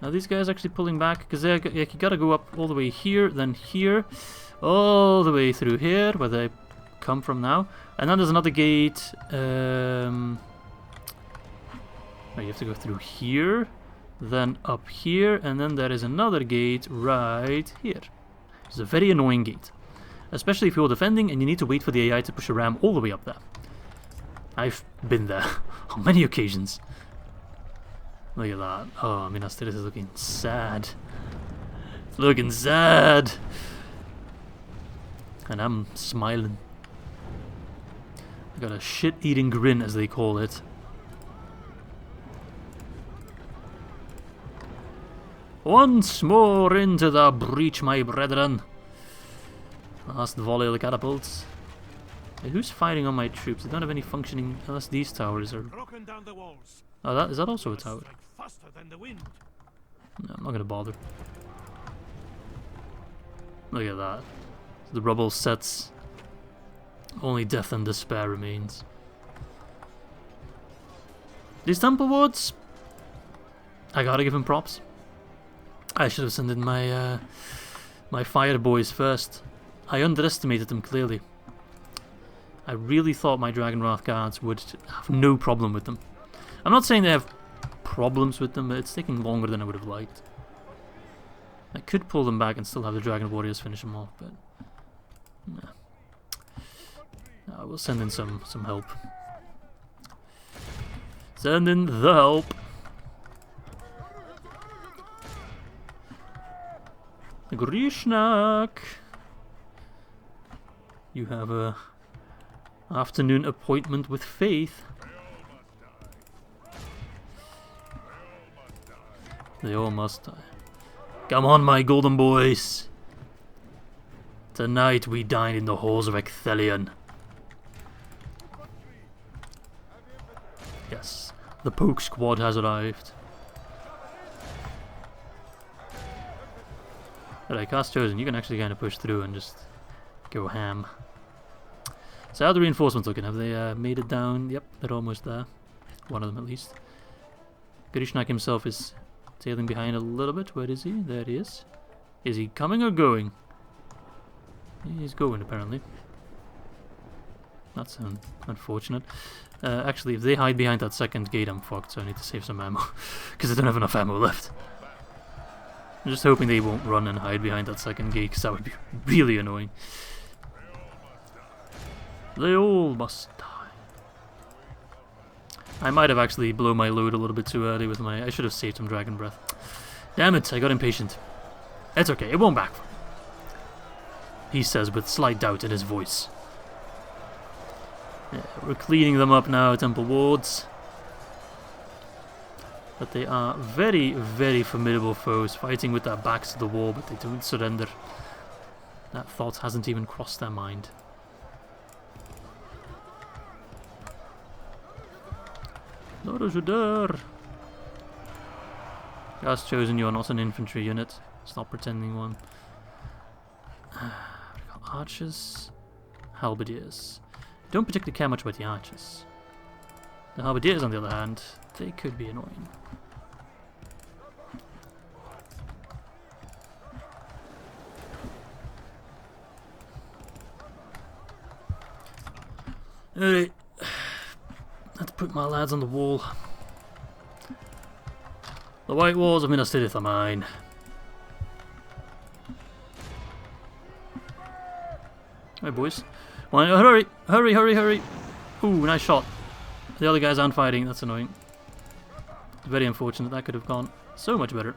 Now these guys actually pulling back because you gotta go up all the way here, then here, all the way through here where they come from now, and then there's another gate. You have to go through here, then up here, and then there is another gate right here. It's a very annoying gate, especially if you're defending and you need to wait for the AI to push a ram all the way up there. I've been there on many occasions. Look at that. Oh, Minas Tirith is looking sad. It's looking sad. And I'm smiling. I got a shit-eating grin, as they call it. Once more into the breach, my brethren. Last volley of the catapults. Hey, who's firing on my troops? They don't have any functioning unless these towers are... Broken down the walls. Oh, is that also a tower? Faster than the wind. No, I'm not gonna bother. Look at that. The rubble sets. Only death and despair remains. These temple wards, I gotta give him props. I should have sent in my my fire boys first. I underestimated them clearly. I really thought my Dragon Wrath guards would have no problem with them. I'm not saying they have problems with them, but it's taking longer than I would have liked. I could pull them back and still have the Dragon Warriors finish them off, but nah. I will send in some help. Send in the help. Grishnak, you have a afternoon appointment with Faith. They all must die. Come on, my golden boys. Tonight we dine in the halls of Ithilien. Yes, the poke squad has arrived. Alright, cast chosen. You can actually kind of push through and just go ham. So how are the reinforcements looking? Have they made it down? Yep, they're almost there. One of them at least. Grishnak himself is tailing behind a little bit. Where is he? There he is. Is he coming or going? He's going apparently. That's unfortunate. Actually, if they hide behind that second gate, I'm fucked, so I need to save some ammo. Because I don't have enough ammo left. I'm just hoping they won't run and hide behind that second gate, because that would be really annoying. They all must die. I might have actually blown my load a little bit too early with my... I should have saved some Dragon Breath. Damn it, I got impatient. It's okay, it won't backfire. He says with slight doubt in his voice. Yeah, we're cleaning them up now, Temple Wards. But they are very, very formidable foes, fighting with their backs to the wall, but they don't surrender. That thought hasn't even crossed their mind. Lord As chosen, you're not an infantry unit. Stop pretending one. We've got archers, halberdiers. Don't particularly care much about the archers. The halberdiers, on the other hand, they could be annoying. Alright. Let's put my lads on the wall. The white walls of Minas Tirith are mine. Hey boys. Why, hurry! Hurry, hurry, hurry! Ooh, nice shot. The other guys aren't fighting, that's annoying. Very unfortunate, that could have gone so much better.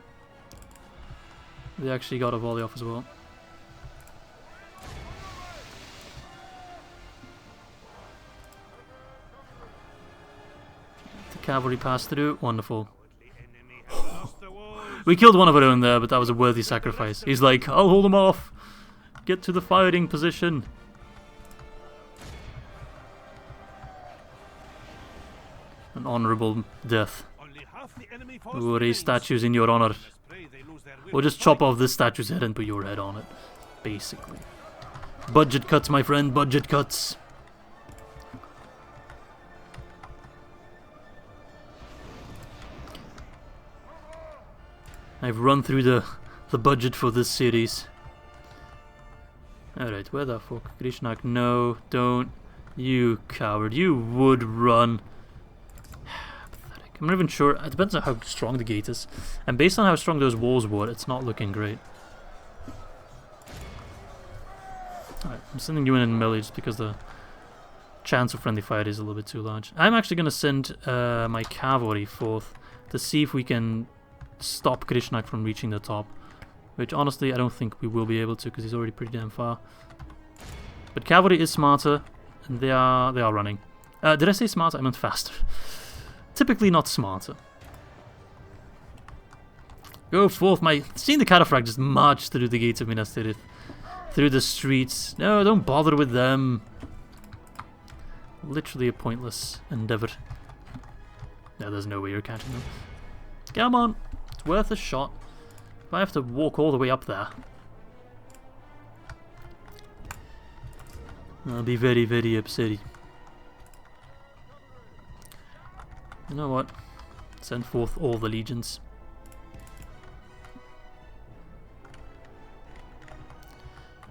They actually got a volley off as well. The cavalry passed through, wonderful. We killed one of our own there, but that was a worthy sacrifice. He's like, I'll hold them off! Get to the firing position! An honourable death. We'll raise statues in your honour. We'll just chop off this statue's head and put your head on it. Basically. Budget cuts, my friend, budget cuts. I've run through the budget for this series. Alright, where the fuck? Grishnak, no, don't. You coward, you would run. Pathetic. I'm not even sure, it depends on how strong the gate is. And based on how strong those walls were, it's not looking great. Alright, I'm sending you in melee just because the chance of friendly fire is a little bit too large. I'm actually going to send my cavalry forth to see if we can stop Grishnak from reaching the top. Which honestly I don't think we will be able to because he's already pretty damn far. But cavalry is smarter and they are running. Did I say smarter? I meant faster. Typically not smarter. Go forth, seeing the cataphract just march through the gates of Minas Tirith. Through the streets. No, don't bother with them. Literally a pointless endeavour. No, there's no way you're catching them. Come on. It's worth a shot. If I have to walk all the way up there, I'll be very, very upset. You know what? Send forth all the legions.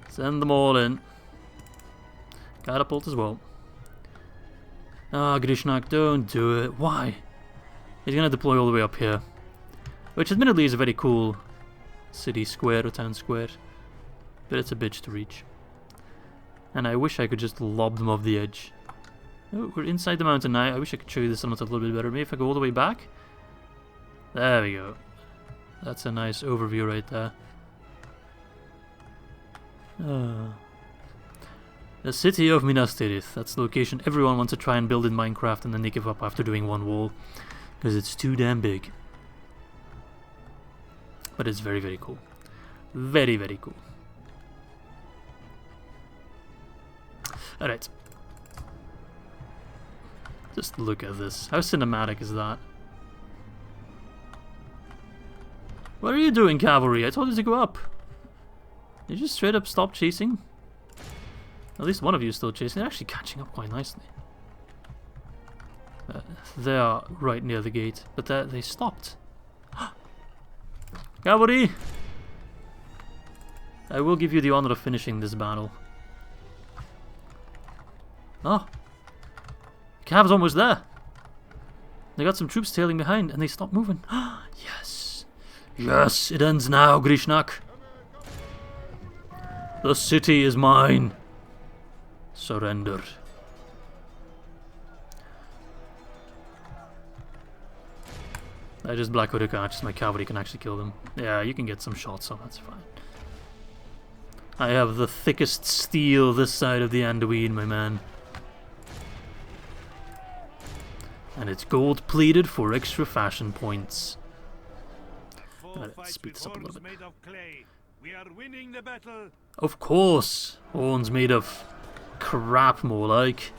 Send them all in. Catapult as well. Ah, Grishnak, don't do it. Why? He's gonna deploy all the way up here. Which admittedly is a very cool city square or town square. But it's a bitch to reach. And I wish I could just lob them off the edge. Oh, we're inside the mountain now. I wish I could show you this a little bit better. Maybe if I go all the way back. There we go. That's a nice overview right there. The city of Minas Tirith. That's the location everyone wants to try and build in Minecraft and then they give up after doing one wall. Because it's too damn big. But it's very, very cool. Very, very cool. Alright. Just look at this. How cinematic is that? What are you doing, cavalry? I told you to go up. Did you just straight up stop chasing? At least one of you is still chasing. They're actually catching up quite nicely. They are right near the gate, but they stopped. Cavalry! I will give you the honor of finishing this battle. Oh! Cav's almost there! They got some troops tailing behind and they stopped moving. Yes! Yes! It ends now, Grishnak! The city is mine! Surrender. I just Black Hooded Archers, my cavalry can actually kill them. Yeah, you can get some shots, so that's fine. I have the thickest steel this side of the Anduin, my man. And it's gold plated for extra fashion points. Let's speed this up a little bit. We are winning the battle. Of course! Horns made of crap, more like.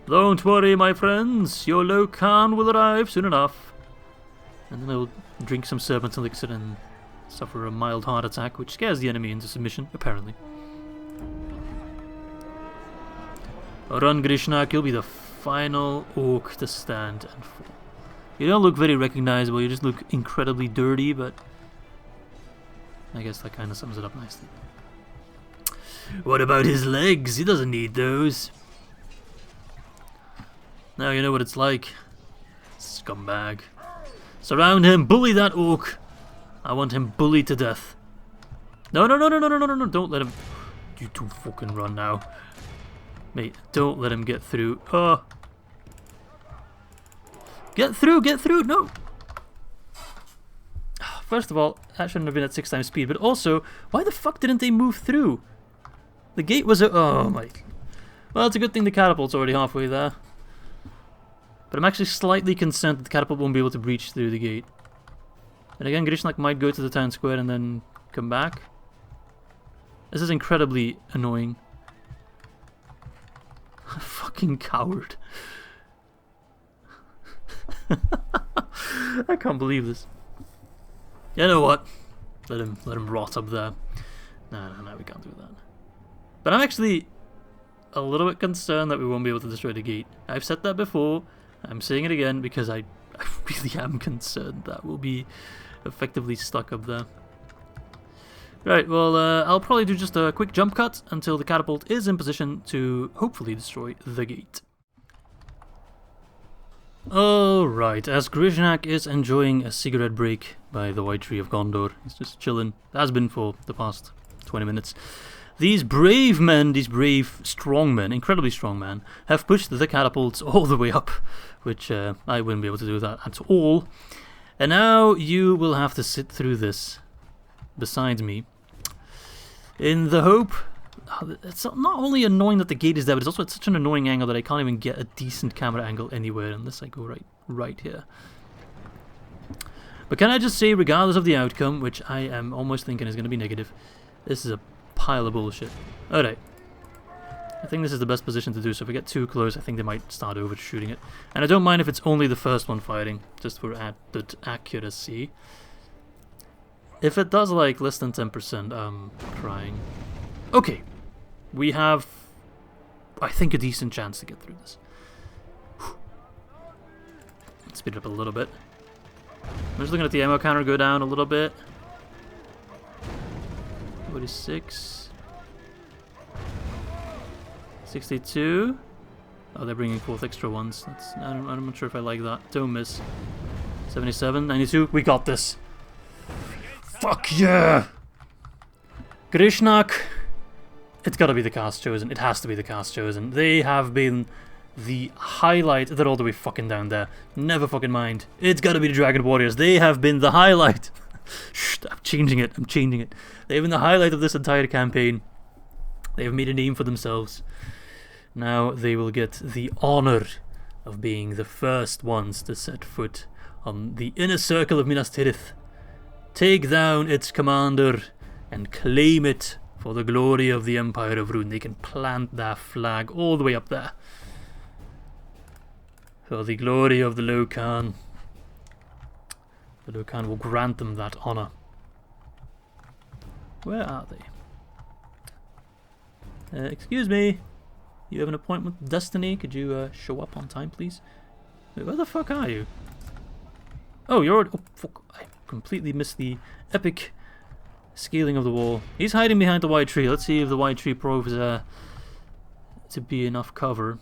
Don't worry, my friends. Your Lo Khan will arrive soon enough. And then they'll drink some serpent elixir and suffer a mild heart attack, which scares the enemy into submission, apparently. Run, Grishnak. You'll be the final orc to stand and fall. You don't look very recognizable. You just look incredibly dirty, but I guess that kind of sums it up nicely. What about his legs? He doesn't need those. Now you know what it's like. Scumbag. Surround him, bully that orc. I want him bullied to death. No, no, no, no, no, no, no, no, no, don't let him... You two fucking run now. Mate, don't let him get through. Oh. Get through, no! First of all, that shouldn't have been at 6 times speed, but also, why the fuck didn't they move through? The gate was oh my... Well, it's a good thing the catapult's already halfway there. But I'm actually slightly concerned that the catapult won't be able to breach through the gate. And again, Grishnak might go to the town square and then come back. This is incredibly annoying. Fucking coward. I can't believe this. You know what? Let him rot up there. No, we can't do that. But I'm actually a little bit concerned that we won't be able to destroy the gate. I've said that before. I'm saying it again because I really am concerned that we'll be effectively stuck up there. Right, well, I'll probably do just a quick jump cut until the catapult is in position to hopefully destroy the gate. Alright, as Grishnak is enjoying a cigarette break by the White Tree of Gondor, he's just chilling, has been for the past 20 minutes. These brave men, these brave, strong men, incredibly strong men, have pushed the catapults all the way up, which I wouldn't be able to do that at all. And now you will have to sit through this beside me, in the hope... It's not only annoying that the gate is there, but it's also at such an annoying angle that I can't even get a decent camera angle anywhere unless I go right here. But can I just say, regardless of the outcome, which I am almost thinking is going to be negative, this is a pile of bullshit. Alright. I think this is the best position to do, so if we get too close, I think they might start overshooting it. And I don't mind if it's only the first one firing, just for added accuracy. If it does like less than 10%, I'm crying. Okay. We have, I think, a decent chance to get through this. Let's speed it up a little bit. I'm just looking at the ammo counter go down a little bit. 46. 62. Oh, they're bringing forth extra ones. I'm not sure if I like that. Don't miss. 77. 92. We got this. Fuck yeah! Grishnak. It's gotta be the cast chosen. It has to be the cast chosen. They have been the highlight. They're all the way fucking down there. Never fucking mind. It's gotta be the Dragon Warriors. They have been the highlight. Shh, I'm changing it. I'm changing it. They have been the highlight of this entire campaign. They have made a name for themselves. Now they will get the honor of being the first ones to set foot on the inner circle of Minas Tirith. Take down its commander and claim it for the glory of the Empire of Rhûn. They can plant their flag all the way up there. For the glory of the Locan. The Locan will grant them that honor. Where are they? Excuse me. You have an appointment with Destiny? Could you show up on time, please? Wait, where the fuck are you? Oh, you're already... Oh, fuck. I completely missed the epic scaling of the wall. He's hiding behind the white tree. Let's see if the white tree proves to be enough cover.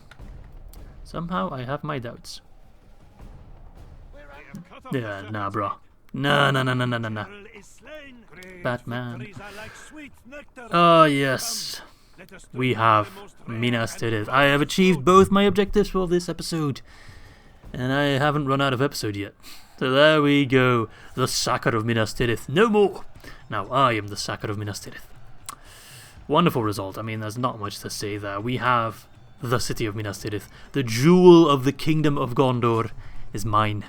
Somehow I have my doubts. Yeah, nah, bro. Nah. Batman. Oh, yes. We have Minas Tirith. I have achieved both my objectives for this episode. And I haven't run out of episode yet. So there we go. The Sacker of Minas Tirith. No more. Now I am the Sacker of Minas Tirith. Wonderful result. I mean, there's not much to say there. We have the city of Minas Tirith. The jewel of the kingdom of Gondor is mine.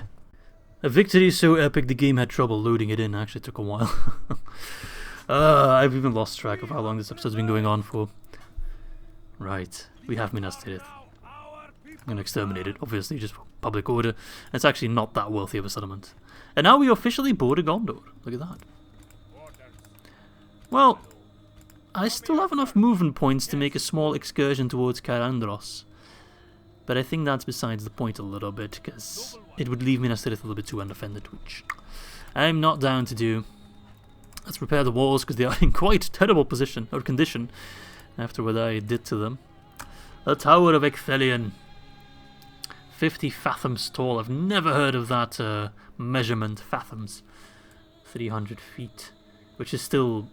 A victory so epic the game had trouble loading it in. Actually, it took a while. I've even lost track of how long this episode's been going on for. Right. We have Minas Tirith. I'm going to exterminate it, obviously, just for public order. It's actually not that wealthy of a settlement. And now we officially border Gondor. Look at that. Well, I still have enough movement points to make a small excursion towards Calandros. But I think that's besides the point a little bit, because it would leave Minas Tirith a little bit too undefended, which I'm not down to do. Let's repair the walls, because they are in quite terrible position, or condition, after what I did to them. The Tower of Ithilien. 50 fathoms tall. I've never heard of that measurement, fathoms. 300 feet. Which is still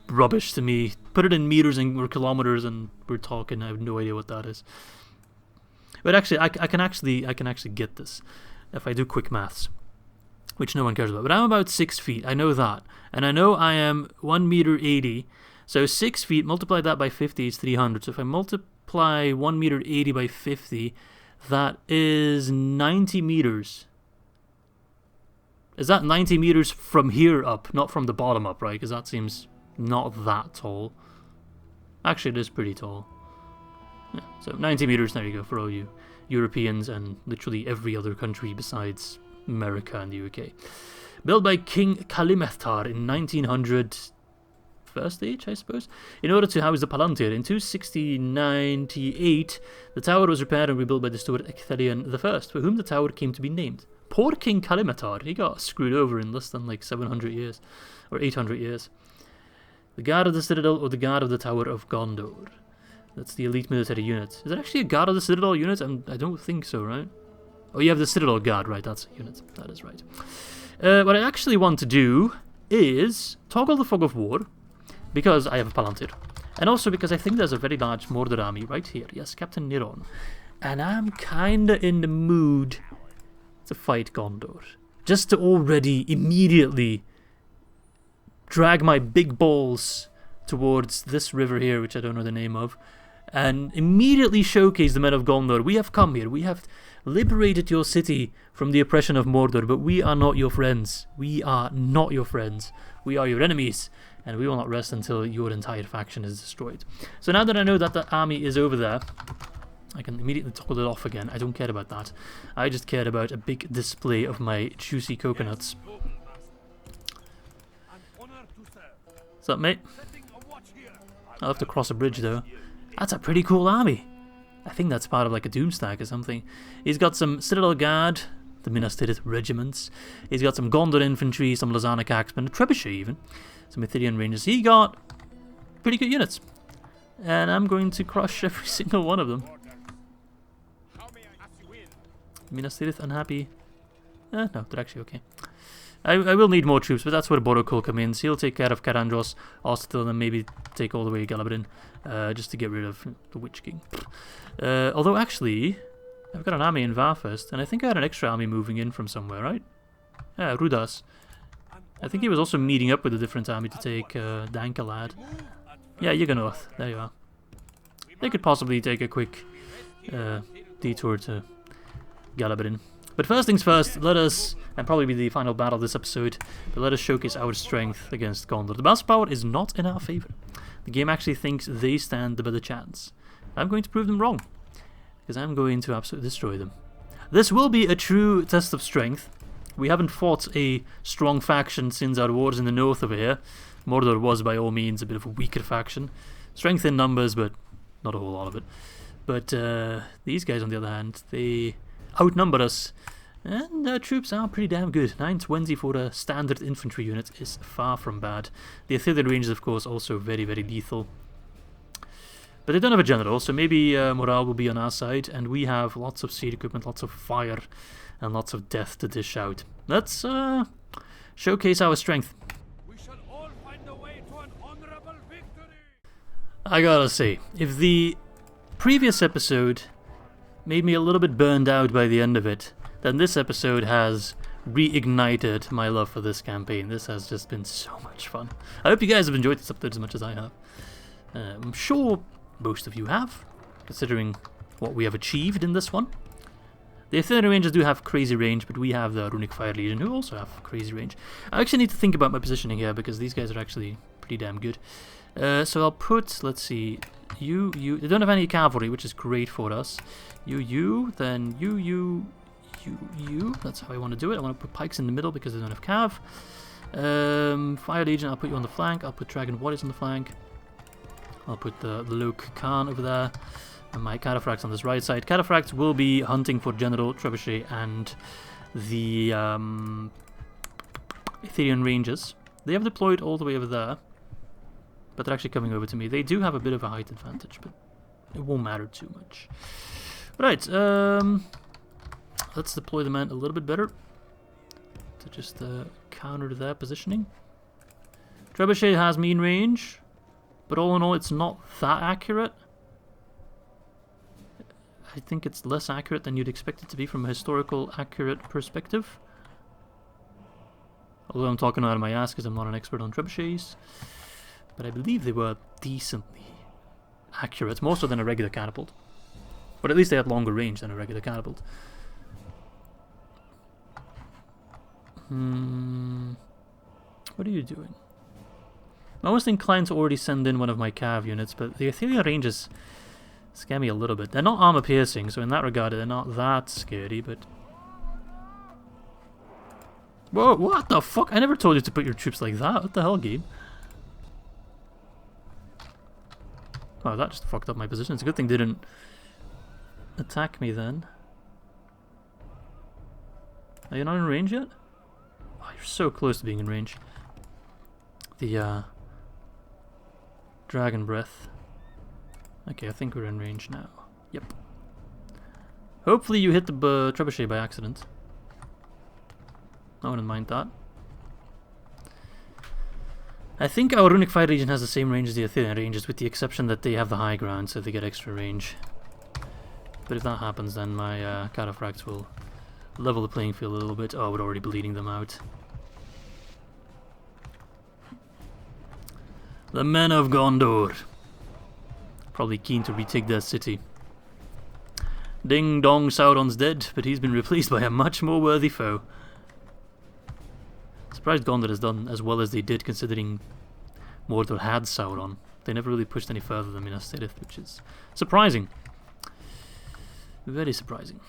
rubbish to me. Put it in meters or kilometers, and we're talking. I have no idea what that is. But actually, I can actually get this if I do quick maths, which no one cares about. But I'm about 6 feet. I know that, and I know I am 1 meter 80. So 6 feet, multiply that by 50 is 300. So if I multiply 1 meter 80 by 50, that is 90 meters. Is that 90 meters from here up, not from the bottom up, right? Because that seems not that tall. Actually, it is pretty tall. Yeah, so 90 meters, there you go, for all you Europeans and literally every other country besides America and the UK. Built by King Kalimethtar in 1900... First age, I suppose. In order to house the Palantir, in 260-98, the tower was repaired and rebuilt by the steward Ithilien I, for whom the tower came to be named. Poor King Kalimethtar, he got screwed over in less than like 700 years, or 800 years. The guard of the citadel or the guard of the Tower of Gondor. That's the elite military unit. Is it actually a guard of the citadel unit? I don't think so, right? Oh, you have the citadel guard, right? That's a unit. That is right. What I actually want to do is toggle the fog of war, because I have a Palantir. And also because I think there's a very large Mordor army right here. Yes, Captain Niron. And I'm kinda in the mood to fight Gondor. Just to already, immediately, drag my big balls towards this river here, which I don't know the name of, and immediately showcase the men of Gondor. We have come here. We have liberated your city from the oppression of Mordor, but we are not your friends. We are not your friends. We are your enemies. And we will not rest until your entire faction is destroyed. So now that I know that the army is over there, I can immediately toggle it off again. I don't care about that. I just care about a big display of my juicy coconuts. What's up, mate? I'll have to cross a bridge, though. That's a pretty cool army. I think that's part of like a Doomstack or something. He's got some Citadel Guard, the Minas Tirith regiments. He's got some Gondor infantry, some Lozanic axemen, a trebuchet even. Some Ithilien rangers. He got pretty good units. And I'm going to crush every single one of them. Minas Tirith unhappy. No, they're actually okay. I will need more troops, but that's where Borokul comes in. So he'll take care of Karandros, Ostil, and maybe take all the way Galabrin, just to get rid of the Witch King. Although actually, I've got an army in Varfest, and I think I had an extra army moving in from somewhere, right? Yeah, Rudas. I think he was also meeting up with a different army to take Dankalad. Yeah, you're north. There you are. They could possibly take a quick detour to Galabrin. But first things first, let us, and probably be the final battle of this episode, but let us showcase our strength against Gondor. The battle power is not in our favor. The game actually thinks they stand the better chance. I'm going to prove them wrong, because I'm going to absolutely destroy them. This will be a true test of strength. We haven't fought a strong faction since our wars in the north over here. Mordor was by all means a bit of a weaker faction. Strength in numbers, but not a whole lot of it. But these guys, on the other hand, they outnumber us. And their troops are pretty damn good. 920 for a standard infantry unit is far from bad. The Ithilien range is, of course, also very, very lethal. But they don't have a general, so maybe morale will be on our side. And we have lots of siege equipment, lots of fire, and lots of death to dish out. Let's showcase our strength. We shall all find a way to an honorable victory. I gotta say, if the previous episode made me a little bit burned out by the end of it, then this episode has reignited my love for this campaign. This has just been so much fun. I hope you guys have enjoyed this episode as much as I have. I'm sure most of you have, considering what we have achieved in this one. The Ithilien Rangers do have crazy range, but we have the Runic Fire Legion, who also have crazy range. I actually need to think about my positioning here, because these guys are actually pretty damn good. So I'll put, let's see, you. They don't have any cavalry, which is great for us. Then you. That's how I want to do it. I want to put pikes in the middle because they don't have cav. Fire Legion, I'll put you on the flank. I'll put Dragon Warriors on the flank. I'll put the Loke Khan over there. And my Cataphracts on this right side. Cataphracts will be hunting for General Trebuchet and the Ithilien Rangers. They have deployed all the way over there, but they're actually coming over to me. They do have a bit of a height advantage, but it won't matter too much. Right, let's deploy the men a little bit better to just counter their positioning. Trebuchet has mean range, but all in all it's not that accurate. I think it's less accurate than you'd expect it to be from a historical accurate perspective. Although I'm talking out of my ass because I'm not an expert on trebuchets. But I believe they were decently accurate, more so than a regular catapult. But at least they had longer range than a regular catapult. What are you doing? I was inclined to already send in one of my cav units, but the Ithilien ranges scare me a little bit. They're not armor piercing, so in that regard they're not that scary, but... Whoa, what the fuck? I never told you to put your troops like that. What the hell, game? Oh, that just fucked up my position. It's a good thing they didn't attack me then. Are you not in range yet? Oh, you're so close to being in range. The, Dragon Breath. Okay, I think we're in range now. Yep. Hopefully you hit the trebuchet by accident. I wouldn't mind that. I think our Runic Fire Legion has the same range as the Ithilien ranges, with the exception that they have the high ground, so they get extra range. But if that happens, then my Cataphracts will level the playing field a little bit. Oh, we're already bleeding them out. The men of Gondor. Probably keen to retake their city. Ding dong, Sauron's dead, but he's been replaced by a much more worthy foe. Surprised Gondor has done as well as they did, considering Mordor had Sauron. They never really pushed any further than Minas Tirith, which is surprising. Very surprising.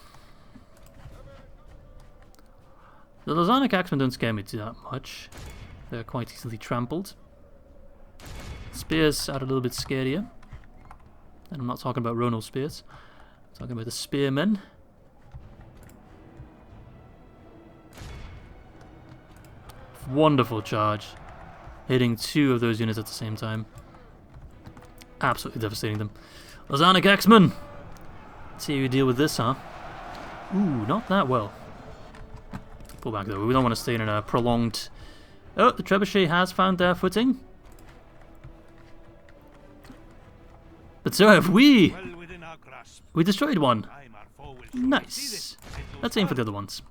The Lozanic Axemen don't scare me too that much. They're quite easily trampled. Spears are a little bit scarier. And I'm not talking about Rhûn spears. I'm talking about the spearmen. Wonderful charge. Hitting two of those units at the same time. Absolutely devastating them. Lozanic Axemen! Let's see how you deal with this, huh? Ooh, not that well. Pull back though, we don't want to stay in a prolonged... Oh, the trebuchet has found their footing. But so have we! We destroyed one. Nice. Let's aim for the other ones.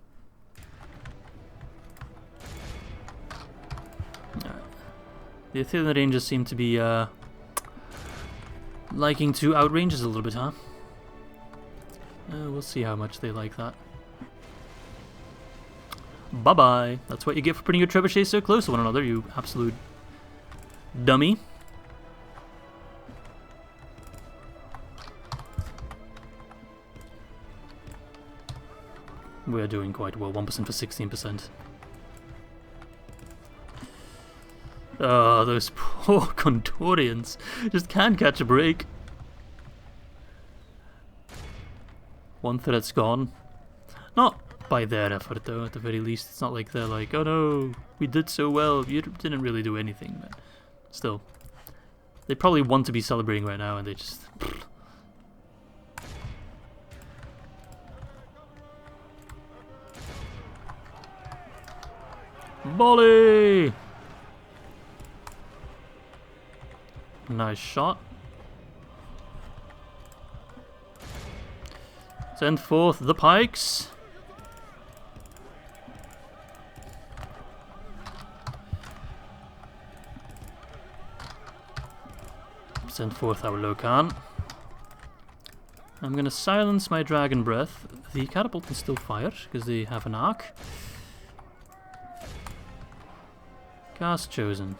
The Ithilien Rangers seem to be liking to outrange us a little bit, huh? We'll see how much they like that. Bye-bye. That's what you get for putting your trebuchets so close to one another, you absolute dummy. We're doing quite well, 1% for 16%. Oh, those poor Gondorians just can't catch a break. One threat's gone. Not by their effort though, at the very least. It's not like they're like, oh no, we did so well. You didn't really do anything, but still. They probably want to be celebrating right now and they just... Volley! Nice shot. Send forth the pikes. Send forth our Locan. I'm gonna silence my Dragon Breath. The catapult can still fire because they have an arc. Cast chosen.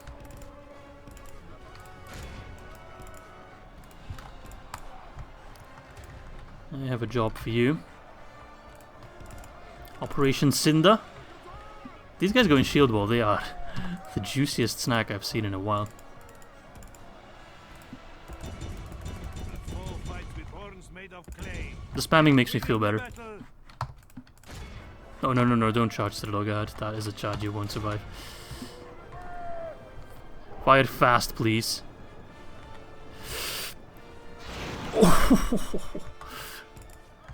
I have a job for you. Operation Cinder. These guys go in shield wall. They are the juiciest snack I've seen in a while. The spamming makes me feel better. Oh no no no! Don't charge Citadel Guard. That is a charge you won't survive. Fire fast, please.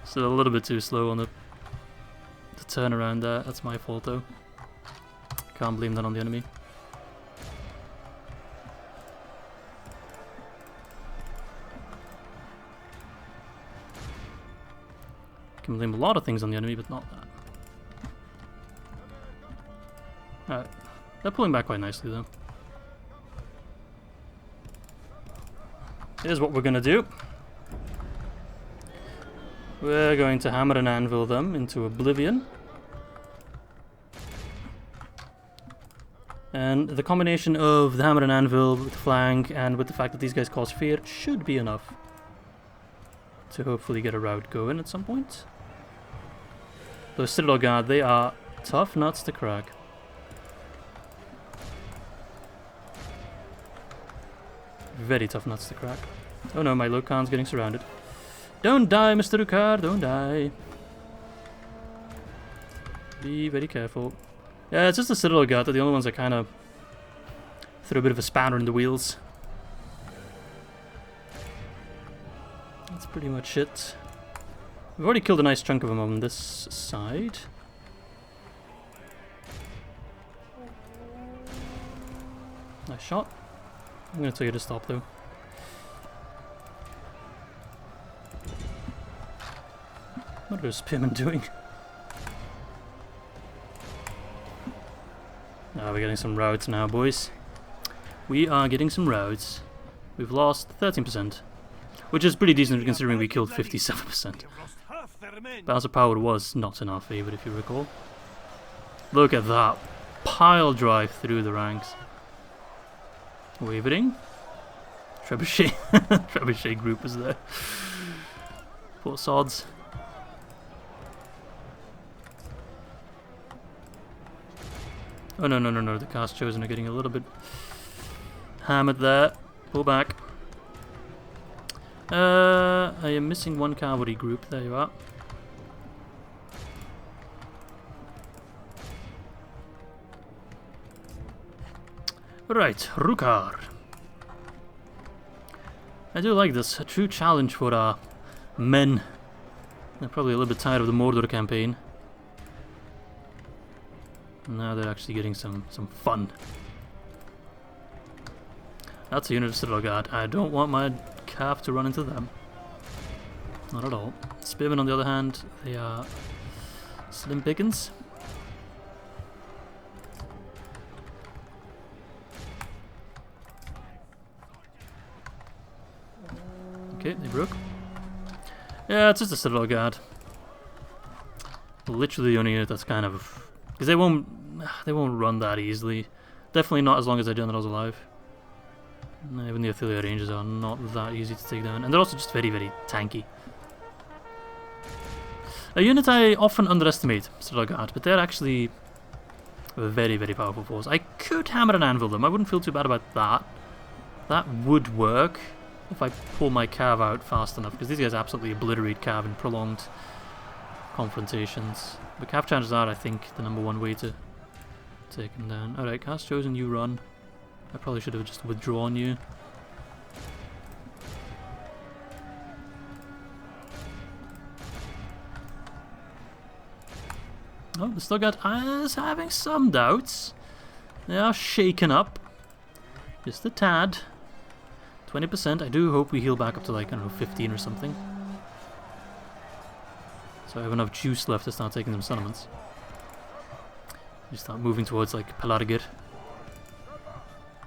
Still a little bit too slow on the turnaround there. That's my fault though. Can't blame that on the enemy. Can blame a lot of things on the enemy, but not that. Alright. They're pulling back quite nicely, though. Here's what we're gonna do. We're going to hammer and anvil them into oblivion. And the combination of the hammer and anvil with the flank and with the fact that these guys cause fear should be enough to hopefully get a rout going at some point. Those Citadel Guard, they are tough nuts to crack. Very tough nuts to crack. Oh no, my Lokan's getting surrounded. Don't die, Mr. Rukar, don't die. Be very careful. Yeah, it's just the Citadel Guard, they're the only ones that kind of throw a bit of a spanner in the wheels. That's pretty much it. We've already killed a nice chunk of them on this side. Nice shot. I'm going to tell you to stop though. What are those spearmen doing? Ah, we're getting some routs now, boys. We are getting some routs. We've lost 13%, which is pretty decent considering we killed 57%. Balance of power was not in our favour, if you recall. Look at that pile drive through the ranks. Wavering. Trebuchet. Trebuchet group is there. Poor sods. Oh no, no, no, no, the cast chosen are getting a little bit hammered there. Pull back. I am missing one cavalry group. There you are. Right, Rukar. I do like this. A true challenge for our men. They're probably a little bit tired of the Mordor campaign. Now they're actually getting some fun. That's a unit of Citadel Guard. I don't want my calf to run into them. Not at all. Spearmen, on the other hand, they are slim pickings. Okay, they broke. Yeah, it's just a Citadel Guard. Literally the only unit that's kind of... Because they won't run that easily. Definitely not as long as the general's alive. And even the Ithilien ranges are not that easy to take down. And they're also just very, very tanky. A unit I often underestimate, Citadel Guard, but they're actually a very, very powerful force. I could hammer and anvil them. I wouldn't feel too bad about that. That would work if I pull my cav out fast enough, because these guys absolutely obliterate cav in prolonged confrontations. But cav charges are, I think, the #1 way to take him down. Alright, cast chosen, you run. I probably should have just withdrawn you. Oh, the Stuttgart is having some doubts. They are shaken up. Just a tad. 20%. I do hope we heal back up to like, I don't know, 15 or something. So I have enough juice left to start taking them settlements. Just start moving towards like Pelargir.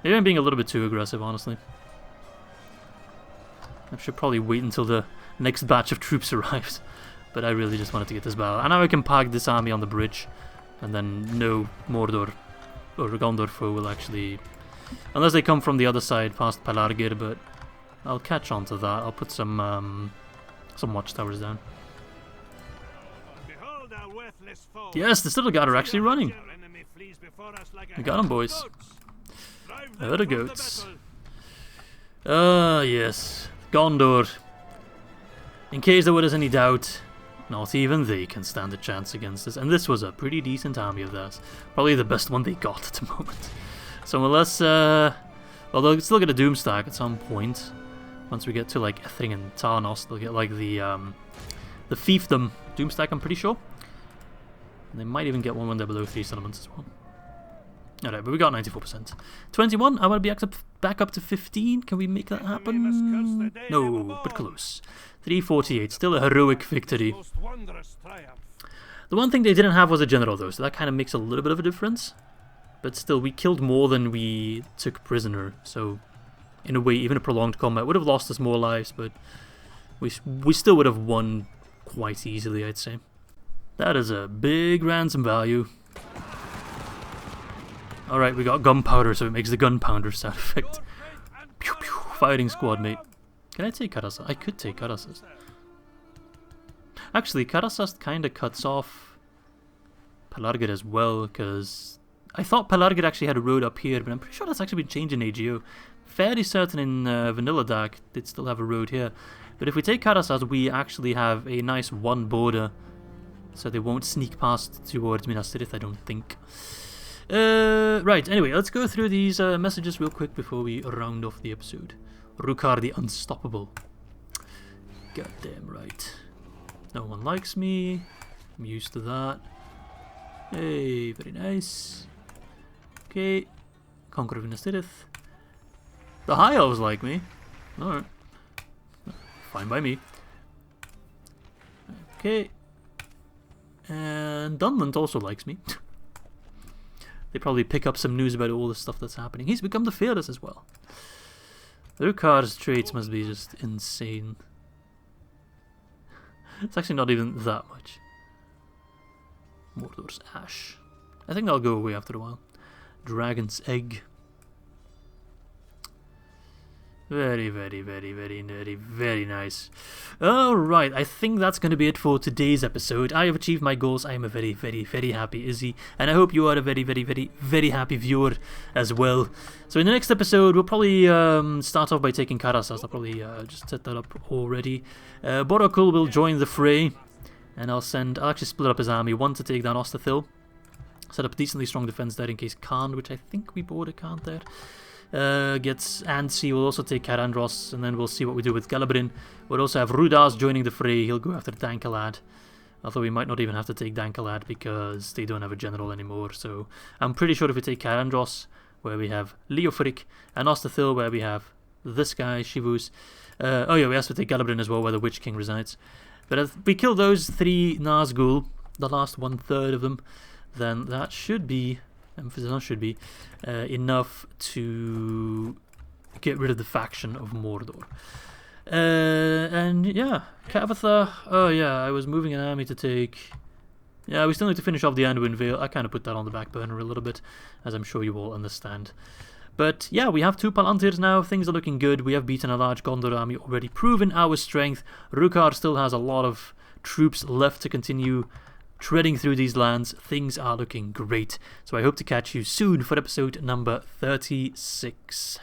Maybe I'm being a little bit too aggressive, honestly. I should probably wait until the next batch of troops arrives. But I really just wanted to get this battle. And now I can park this army on the bridge. And then no Mordor or Gondor foe will actually... Unless they come from the other side past Pelargir, but I'll catch on to that. I'll put some watchtowers down. Yes, the Citadel Guard are actually running. We got them, boys. Other goats. Yes. Gondor. In case there was any doubt, not even they can stand a chance against us. And this was a pretty decent army of theirs. Probably the best one they got at the moment. So unless, well, they'll still get a Doomstack at some point. Once we get to like Ithilien and Tarnos, they'll get like the fiefdom Doomstack, I'm pretty sure. And they might even get one when they're below 3 settlements as well. Alright, but we got 94%. 21, I want to be back up to 15. Can we make that happen? No, but close. 348, still a heroic victory. Most wondrous triumph. The one thing they didn't have was a general though, so that kind of makes a little bit of a difference. But still, we killed more than we took prisoner, so in a way, even a prolonged combat would have lost us more lives, but we still would have won quite easily, I'd say. That is a big ransom value. Alright, we got gunpowder, so it makes the gunpowder sound effect. Pew, pew, fighting squad, mate. Can I take Karasast? I could take Karasast. Actually, Karasast kind of cuts off Pelargir as well, because I thought Pelargir actually had a road up here, but I'm pretty sure that's actually been changed in AGO. Fairly certain in Vanilla DAC they'd still have a road here. But if we take Karasast, we actually have a nice one border, so they won't sneak past towards Minas Tirith, I don't think. Right, anyway, let's go through these messages real quick before we round off the episode. Rukar the Unstoppable. Goddamn right. No one likes me. I'm used to that. Hey, very nice. Okay. Conqueror of Minas Tirith. The High Elves like me. Alright. Fine by me. Okay. And Dunland also likes me. They probably pick up some news about all the stuff that's happening. He's become the Fearless as well. Rukar's traits must be just insane. It's actually not even that much. Mordor's Ash. I think that'll go away after a while. Dragon's Egg. Very, very, very, very nerdy. Very nice. Alright, I think that's going to be it for today's episode. I have achieved my goals. I am a very, very, very happy Izzy. And I hope you are a very, very, very, very happy viewer as well. So in the next episode, we'll probably start off by taking Karasast. I'll probably just set that up already. Borokul will join the fray. And I'll actually split up his army. One to take down Osterthil. Set up a decently strong defense there in case Khan, which I think we bought a Khan there. Gets Ansi, will also take Karandros, and then we'll see what we do with Galabrin. We'll also have Rudas joining the fray. He'll go after Dankalad, although we might not even have to take Dankalad because they don't have a general anymore. So I'm pretty sure if we take Karandros, where we have Leofric, and Osterthil, where we have this guy, Shivus. Oh yeah, we have to take Galabrin as well, where the Witch King resides. But if we kill those 3 Nazgul, the last 1/3 of them, then that should be... enough to get rid of the faction of Mordor. And yeah, Kavathar. Oh yeah, I was moving an army to take... Yeah, we still need to finish off the Anduin Vale. I kind of put that on the back burner a little bit, as I'm sure you all understand. But yeah, we have 2 Palantirs now. Things are looking good. We have beaten a large Gondor army already, proven our strength. Rukar still has a lot of troops left to continue treading through these lands. Things are looking great. So I hope to catch you soon for episode number 36.